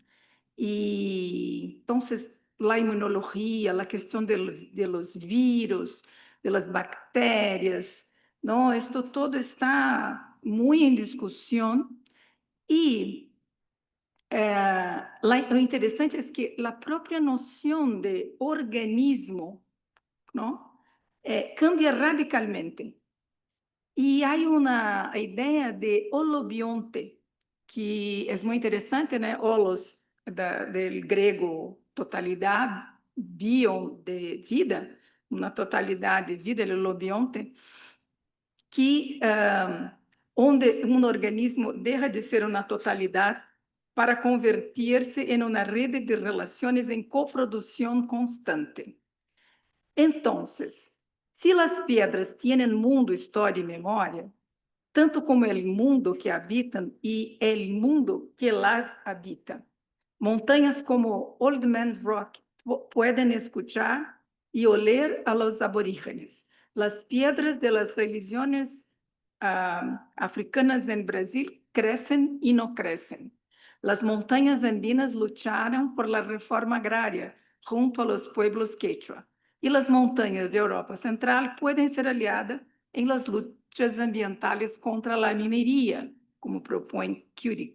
E então, a imunologia, a questão de los vírus, de las bactérias, não, isto todo está muito em discussão. E o interessante é que a própria noção de organismo, não, cambia radicalmente. E há uma ideia de holobionte, que é muito interessante, né? Holos, del grego, totalidade, bion, de vida, uma totalidade de vida, el holobionte, que onde um organismo deixa de ser uma totalidade para convertir-se em uma rede de relações em coprodução constante. Então, se as pedras têm mundo, história e memória, tanto como o mundo que habitam e o mundo que las habita. Montanhas como Old Man Rock podem escuchar e oler a los aborígenes. Las piedras de las religiones africanas en Brasil crecen y no crecen. Las montañas andinas lucharon por la reforma agraria junto a los pueblos quechua. Y las montañas de Europa Central pueden ser aliadas en las luchas ambientales contra la minería, como propõe Curie.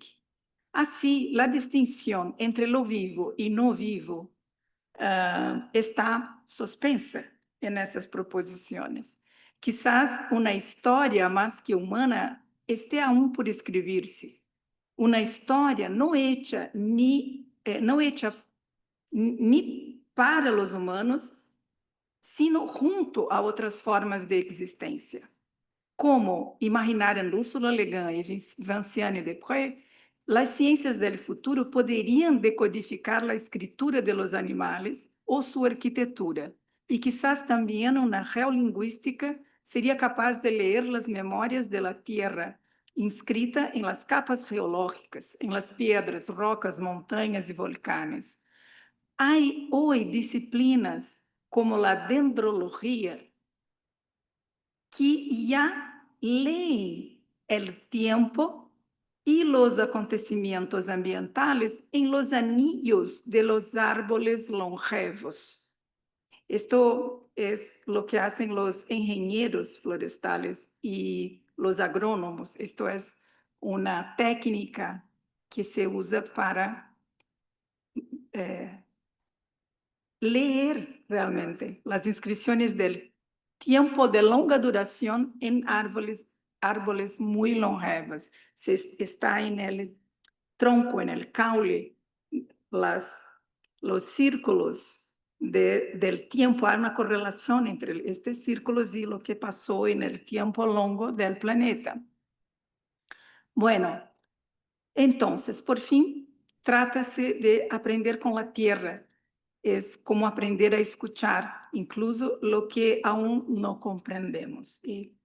Assim, a distinção entre lo vivo e no vivo está suspensa nessas proposições. Quizás uma história mais que humana esté aún por escrever-se. Uma história não hecha ni para os humanos, sino junto a outras formas de existência. Como imaginaram Ursula Le Guin e Vinciane Desprez, as ciências do futuro poderiam decodificar a escritura de los animais ou sua arquitetura, e quizás também uma geolingüística seria capaz de ler as memórias da Terra, inscrita em las capas geológicas, em las piedras, rocas, montanhas e volcanes. Há hoje disciplinas como a dendrologia que já leem o tempo e os acontecimentos ambientales em los anillos de los árboles longevos. Esto es lo que hacen los ingenieros florestales y los agrónomos. Esto es una técnica que se usa para leer realmente las inscripciones del tiempo de longa duración en árboles muy longevos. Se está en el tronco, en el caule, los círculos del tiempo. Hay una correlación entre estos círculos y lo que pasó en el tiempo longo del planeta. Bueno, entonces, por fin, trata-se de aprender con la tierra. Es como aprender a escuchar, incluso lo que aún no comprendemos. Y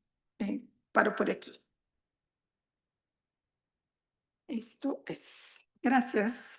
paro por aquí. Esto es. Gracias.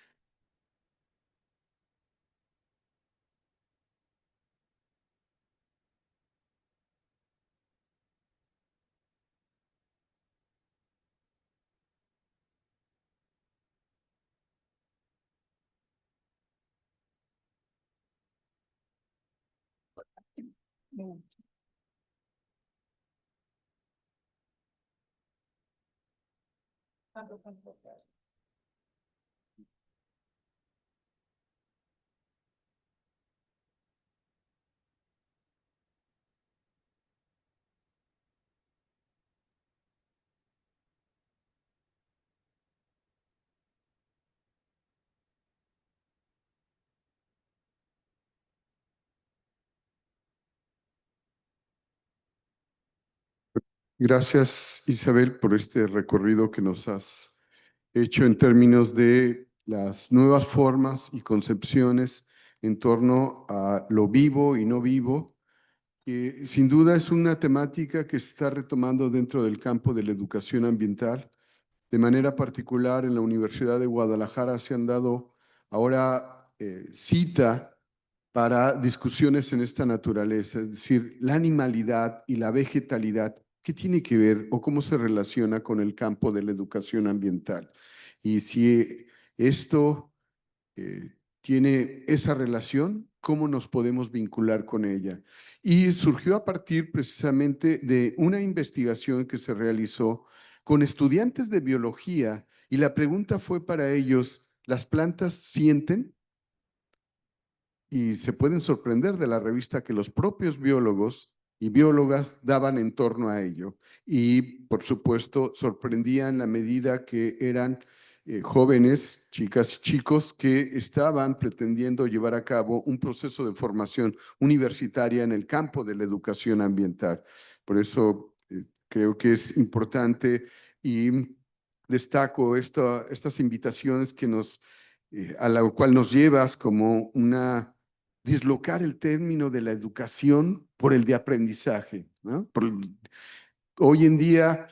Gracias, Isabel, por este recorrido que nos has hecho en términos de las nuevas formas y concepciones en torno a lo vivo y no vivo, que sin duda es una temática que se está retomando dentro del campo de la educación ambiental. De manera particular, en la Universidad de Guadalajara se han dado ahora cita para discusiones en esta naturaleza, es decir, la animalidad y la vegetalidad, ¿qué tiene que ver o cómo se relaciona con el campo de la educación ambiental? Y si esto tiene esa relación, ¿cómo nos podemos vincular con ella? Y surgió a partir precisamente de una investigación que se realizó con estudiantes de biología y la pregunta fue para ellos, ¿las plantas sienten? Y se pueden sorprender de la revista que los propios biólogos y biólogas daban en torno a ello. Y, por supuesto, sorprendían la medida que eran jóvenes, chicas y chicos que estaban pretendiendo llevar a cabo un proceso de formación universitaria en el campo de la educación ambiental. Por eso creo que es importante y destaco estas invitaciones que a la cual nos llevas como una dislocar el término de la educación por el de aprendizaje, ¿no? Hoy en día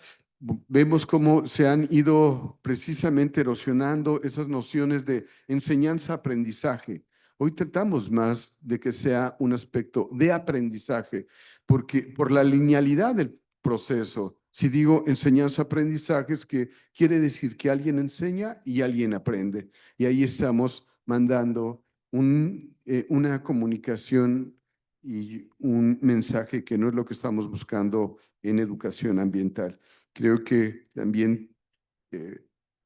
vemos cómo se han ido precisamente erosionando esas nociones de enseñanza-aprendizaje. Hoy tratamos más de que sea un aspecto de aprendizaje, porque por la linealidad del proceso, si digo enseñanza-aprendizaje, es que quiere decir que alguien enseña y alguien aprende. Y ahí estamos mandando una comunicación y un mensaje que no es lo que estamos buscando en educación ambiental. Creo que también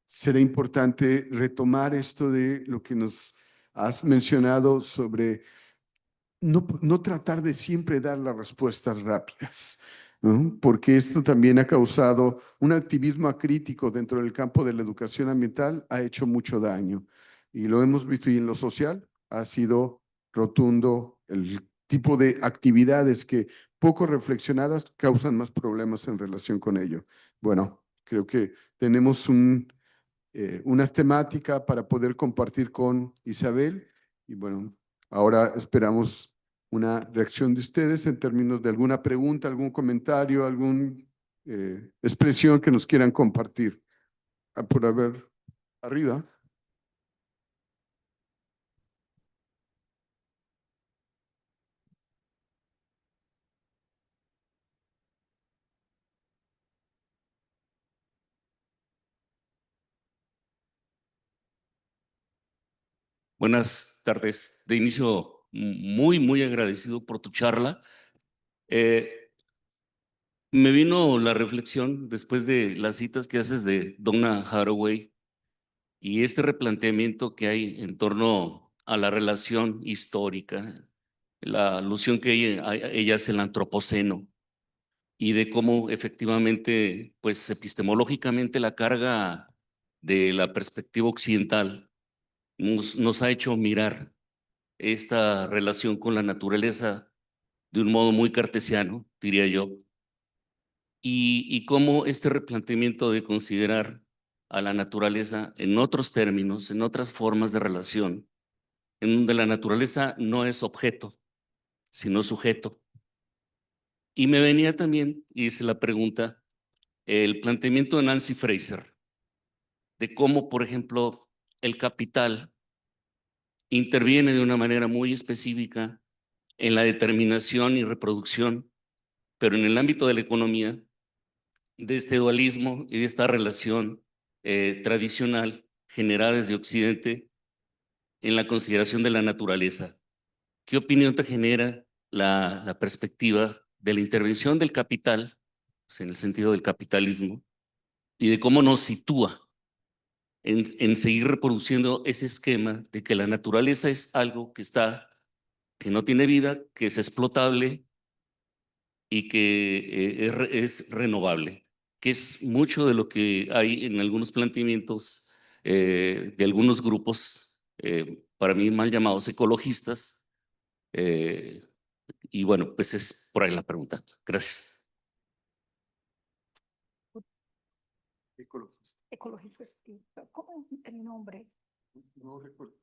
será importante retomar esto de lo que nos has mencionado sobre no tratar de siempre dar las respuestas rápidas, ¿no? Porque esto también ha causado un activismo acrítico dentro del campo de la educación ambiental, ha hecho mucho daño. Y lo hemos visto y en lo social ha sido rotundo el tipo de actividades que poco reflexionadas causan más problemas en relación con ello. Bueno, creo que tenemos una temática para poder compartir con Isabel y bueno, ahora esperamos una reacción de ustedes en términos de alguna pregunta, algún comentario, alguna expresión que nos quieran compartir. Por haber arriba. Buenas tardes. De inicio, muy agradecido por tu charla. Me vino la reflexión después de las citas que haces de Donna Haraway y este replanteamiento que hay en torno a la relación histórica, la alusión que ella hace al antropoceno y de cómo efectivamente, pues epistemológicamente la carga de la perspectiva occidental nos ha hecho mirar esta relación con la naturaleza de un modo muy cartesiano, diría yo, y cómo este replanteamiento de considerar a la naturaleza en otros términos, en otras formas de relación, en donde la naturaleza no es objeto, sino sujeto. Y me venía también, y hice la pregunta, el planteamiento de Nancy Fraser, de cómo, por ejemplo, el capital interviene de una manera muy específica en la determinación y reproducción, pero en el ámbito de la economía, de este dualismo y de esta relación tradicional generada desde Occidente en la consideración de la naturaleza. ¿Qué opinión te genera la perspectiva de la intervención del capital, pues, en el sentido del capitalismo, y de cómo nos sitúa en seguir reproduciendo ese esquema de que la naturaleza es algo que no tiene vida, que es explotable y que es renovable, que es mucho de lo que hay en algunos planteamientos de algunos grupos, para mí mal llamados ecologistas. Y bueno, pues es por ahí la pregunta. Gracias. Ecologista. Ecologista. ¿Cómo es el nombre? No recuerdo.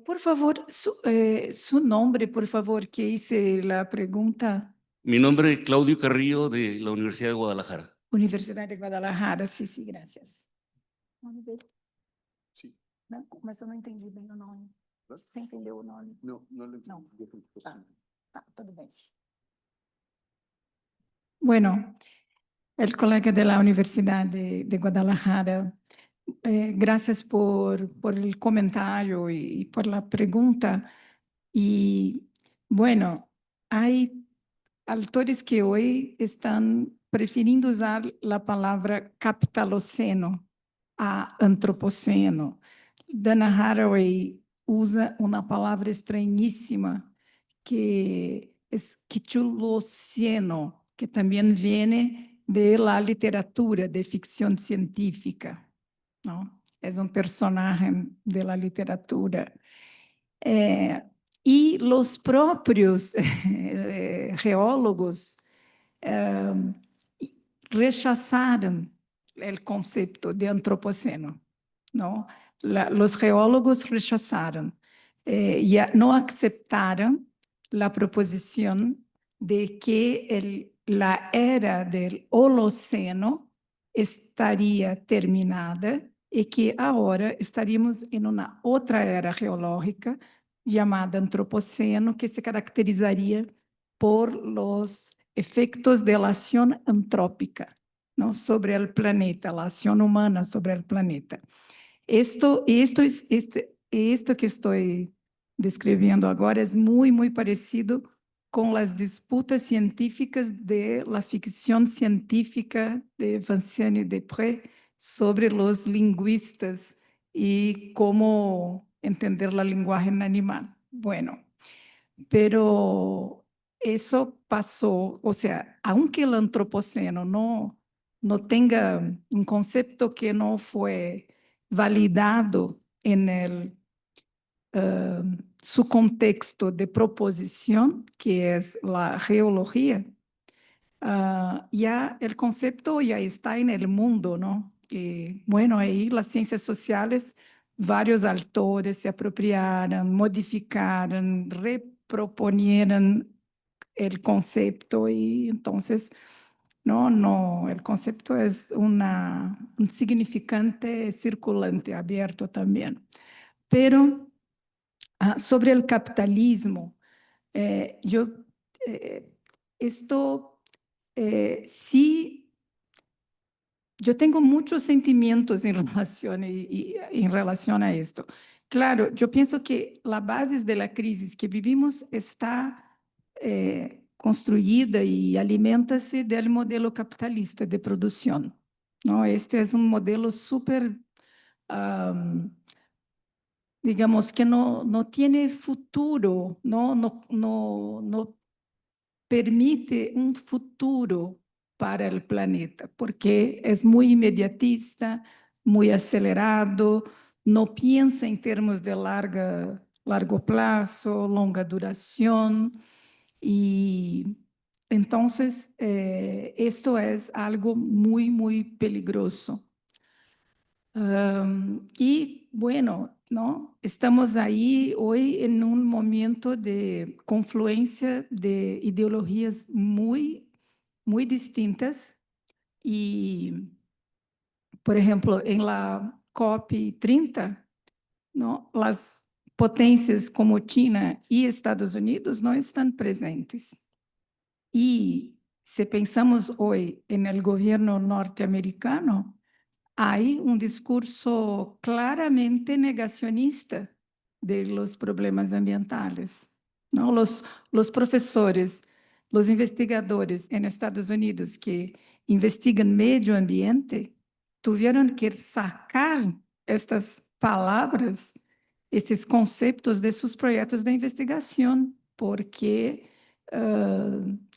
Por favor, su nombre, por favor, que hice la pregunta. Mi nombre es Claudio Carrillo de la Universidad de Guadalajara. Universidad de Guadalajara, sí, sí, gracias. Nome dele? Sí. Não, mas eu não entendi bem o nome. Hã? Você entendeu o nome? No, no le No. Ah. Todo bien. Bueno, el colega de la Universidad de Guadalajara, gracias por el comentario y por la pregunta. Y bueno, hay autores que hoy están prefiriendo usar la palabra capitaloceno a antropoceno. Dana Haraway usa una palabra extrañísima que es quechuloceno, que también viene de la literatura, de ficción científica, ¿no? Es un personaje de la literatura. Y los propios geólogos rechazaron el concepto de antropoceno, ¿no? Los geólogos rechazaron, ya no aceptaron la proposición de que la era del Holoceno estaría terminada y que ahora estaríamos en una otra era geológica llamada Antropoceno, que se caracterizaría por los efectos de la acción antrópica, ¿no? Sobre el planeta, la acción humana sobre el planeta. Esto que estoy describiendo agora es muy, muy parecido con las disputas científicas de la ficción científica de Vinciane Desprez sobre los lingüistas y cómo entender la lenguaje animal. Bueno, pero eso pasó, o sea, aunque el antropoceno no tenga un concepto que no fue validado en su contexto de proposición, que es la geología, ya el concepto ya está en el mundo, ¿no? Y bueno, ahí las ciencias sociales, varios autores se apropiaron, modificaron, reproponieron el concepto y entonces, no, el concepto es un significante circulante, abierto también. Pero sobre el capitalismo, yo, esto sí, yo tengo muchos sentimientos en relación a esto. Claro, yo pienso que la base de la crisis que vivimos está construida y alimenta-se del modelo capitalista de producción, ¿no? Este es un modelo súper, digamos, que no tiene futuro, no permite un futuro para el planeta, porque es muy inmediatista, muy acelerado, no piensa en términos de largo plazo, longa duración, y entonces esto es algo muy, muy peligroso. Y bueno, ¿no? Estamos ahí hoy en un momento de confluencia de ideologías muy, muy distintas. Y, por ejemplo, en la COP30, ¿no? Las potencias como China y Estados Unidos no están presentes. Y si pensamos hoy en el gobierno norteamericano, hay un discurso claramente negacionista de los problemas ambientales, ¿no? Los profesores, los investigadores en Estados Unidos que investigan medio ambiente tuvieron que sacar estas palabras, estos conceptos de sus proyectos de investigación, porque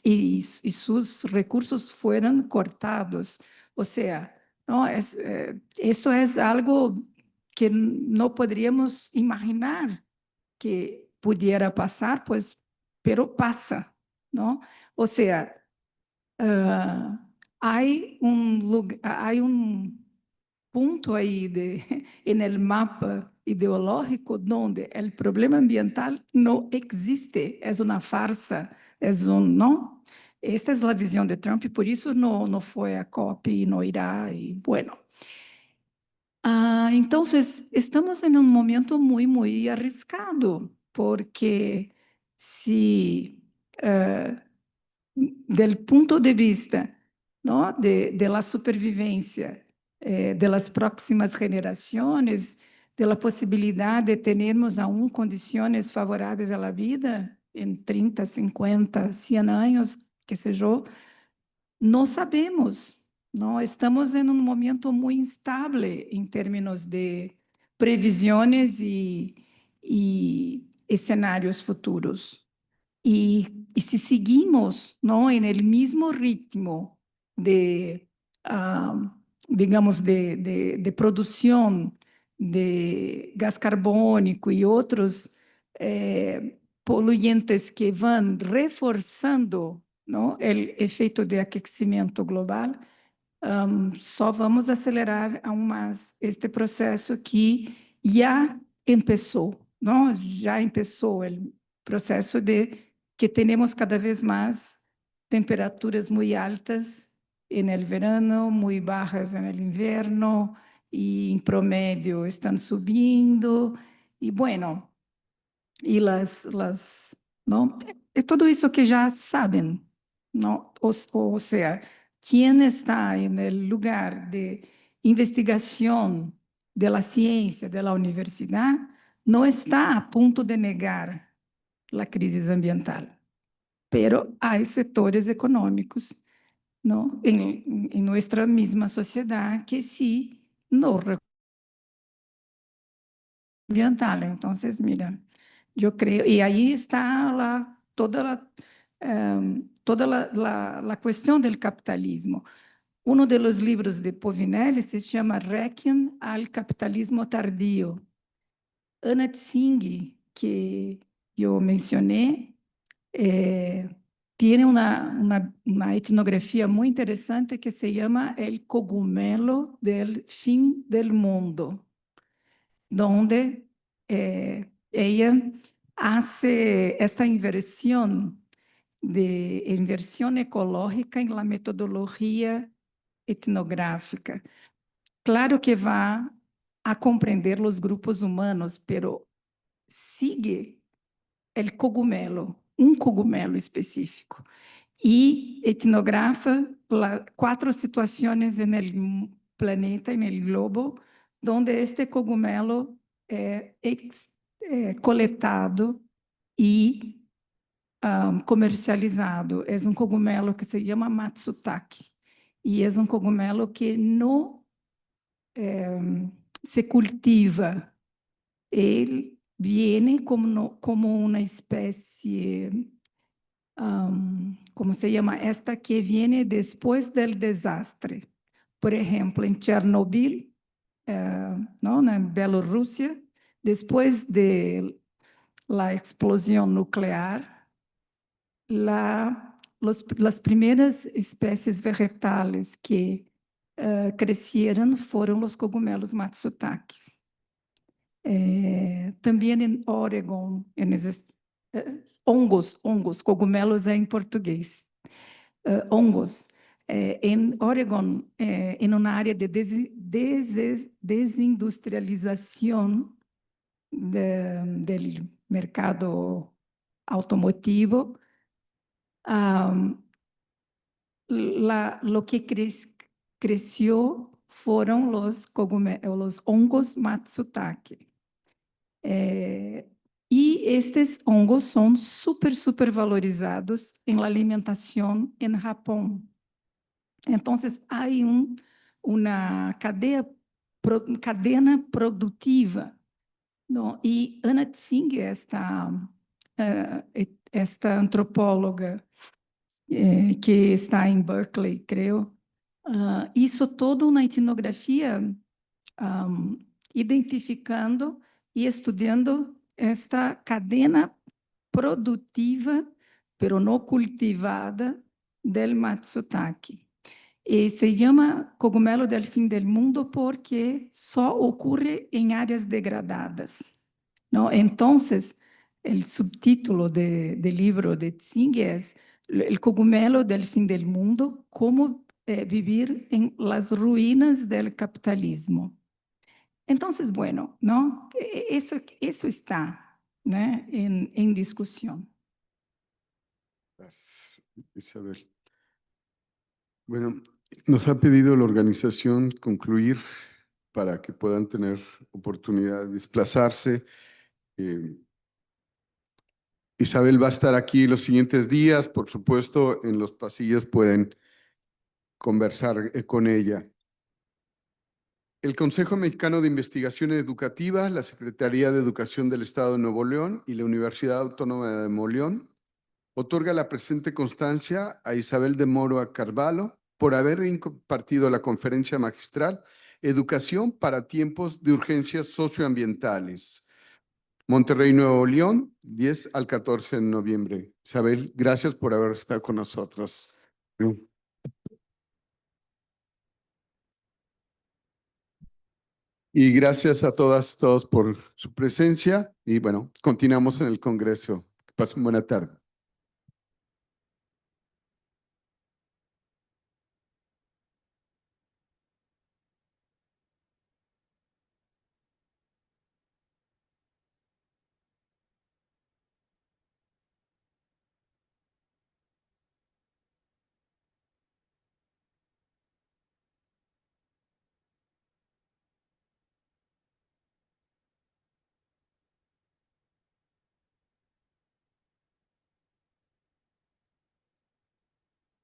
y sus recursos fueron cortados. O sea, no, eso es algo que no podríamos imaginar que pudiera pasar, pues, pero pasa, ¿no? O sea, hay punto ahí en el mapa ideológico donde el problema ambiental no existe, es una farsa, ¿no? Esta es la visión de Trump y por eso no fue a COP y no irá, y bueno. Entonces, estamos en un momento muy, muy arriscado, porque si del punto de vista, ¿no? de la supervivencia de las próximas generaciones, de la posibilidad de tenermos aún condiciones favorables a la vida en 30, 50, 100 años, qué sé yo, no sabemos, ¿no? Estamos en un momento muy instable en términos de previsiones y escenarios futuros. Y si seguimos, ¿no? en el mismo ritmo de, digamos, de producción de gas carbónico y otros poluyentes que van reforzando, ¿no? el efeito de aquecimento global, só vamos acelerar aún más este processo que já começou, não? Já começou o processo de que temos cada vez mais temperaturas muito altas no verano, muito bajas no inverno, e em promédio estão subindo, e bueno, e não? É tudo isso que já sabem, não? Ou seja, quem está no lugar de investigação da ciência, da universidade, não está a ponto de negar a crise ambiental, pero há setores econômicos, não, em nossa mesma sociedade que sí não ambiental. Então, mira, eu creio, e aí está toda a questão do capitalismo. Um dos livros de Povinelli se chama Requiem al capitalismo tardio. Anna Tsing, que eu mencionei, tem uma etnografia muito interessante que se chama El cogumelo del fin del mundo, donde ella hace esta inversión ecológica en la metodología etnográfica. Claro que va a comprender los grupos humanos, pero sigue el cogumelo, um cogumelo específico. E etnografa 4 situações no planeta, no globo, onde este cogumelo é coletado e comercializado. É um cogumelo que se chama Matsutake. E é um cogumelo que não se cultiva. Ele viene como uma espécie, como se chama? Esta que viene depois do desastre. Por exemplo, em Chernobyl, não, na Bielorrússia, depois da explosão nuclear, as primeiras espécies vegetais que cresceram foram os cogumelos Matsutake. Também em Oregon, hongos, cogumelos em português, hongos. Em Oregon, em uma área de desindustrialização do mercado automotivo, lo que cresceu foram os hongos Matsutake. E estes hongos são super valorizados em alimentação em Japão. Então, há uma cadena produtiva, não? E Anna Tsing, esta antropóloga que está em Berkeley, creio, hizo toda uma etnografia identificando e estudando esta cadena produtiva, pero não cultivada, del Matsutake. Y se llama cogumelo del fin del mundo porque só ocurre en áreas degradadas, ¿no? Entonces, el subtítulo del libro de Tsing es El cogumelo del fin del mundo, cómo vivir en las ruinas del capitalismo. Entonces, bueno, ¿no? Eso está, ¿no? en discusión. Gracias, Isabel. Bueno, nos ha pedido la organización concluir para que puedan tener oportunidad de desplazarse. Isabel va a estar aquí los siguientes días, por supuesto, en los pasillos pueden conversar con ella. El Consejo Mexicano de Investigación Educativa, la Secretaría de Educación del Estado de Nuevo León y la Universidad Autónoma de Nuevo León otorga la presente constancia a Isabel de Moro Carvalho por haber impartido la conferencia magistral Educación para tiempos de urgencias socioambientales. Monterrey, Nuevo León, 10 al 14 de noviembre. Isabel, gracias por haber estado con nosotros. Y gracias a todas, todos por su presencia. Y bueno, continuamos en el Congreso. Que pasen buena tarde.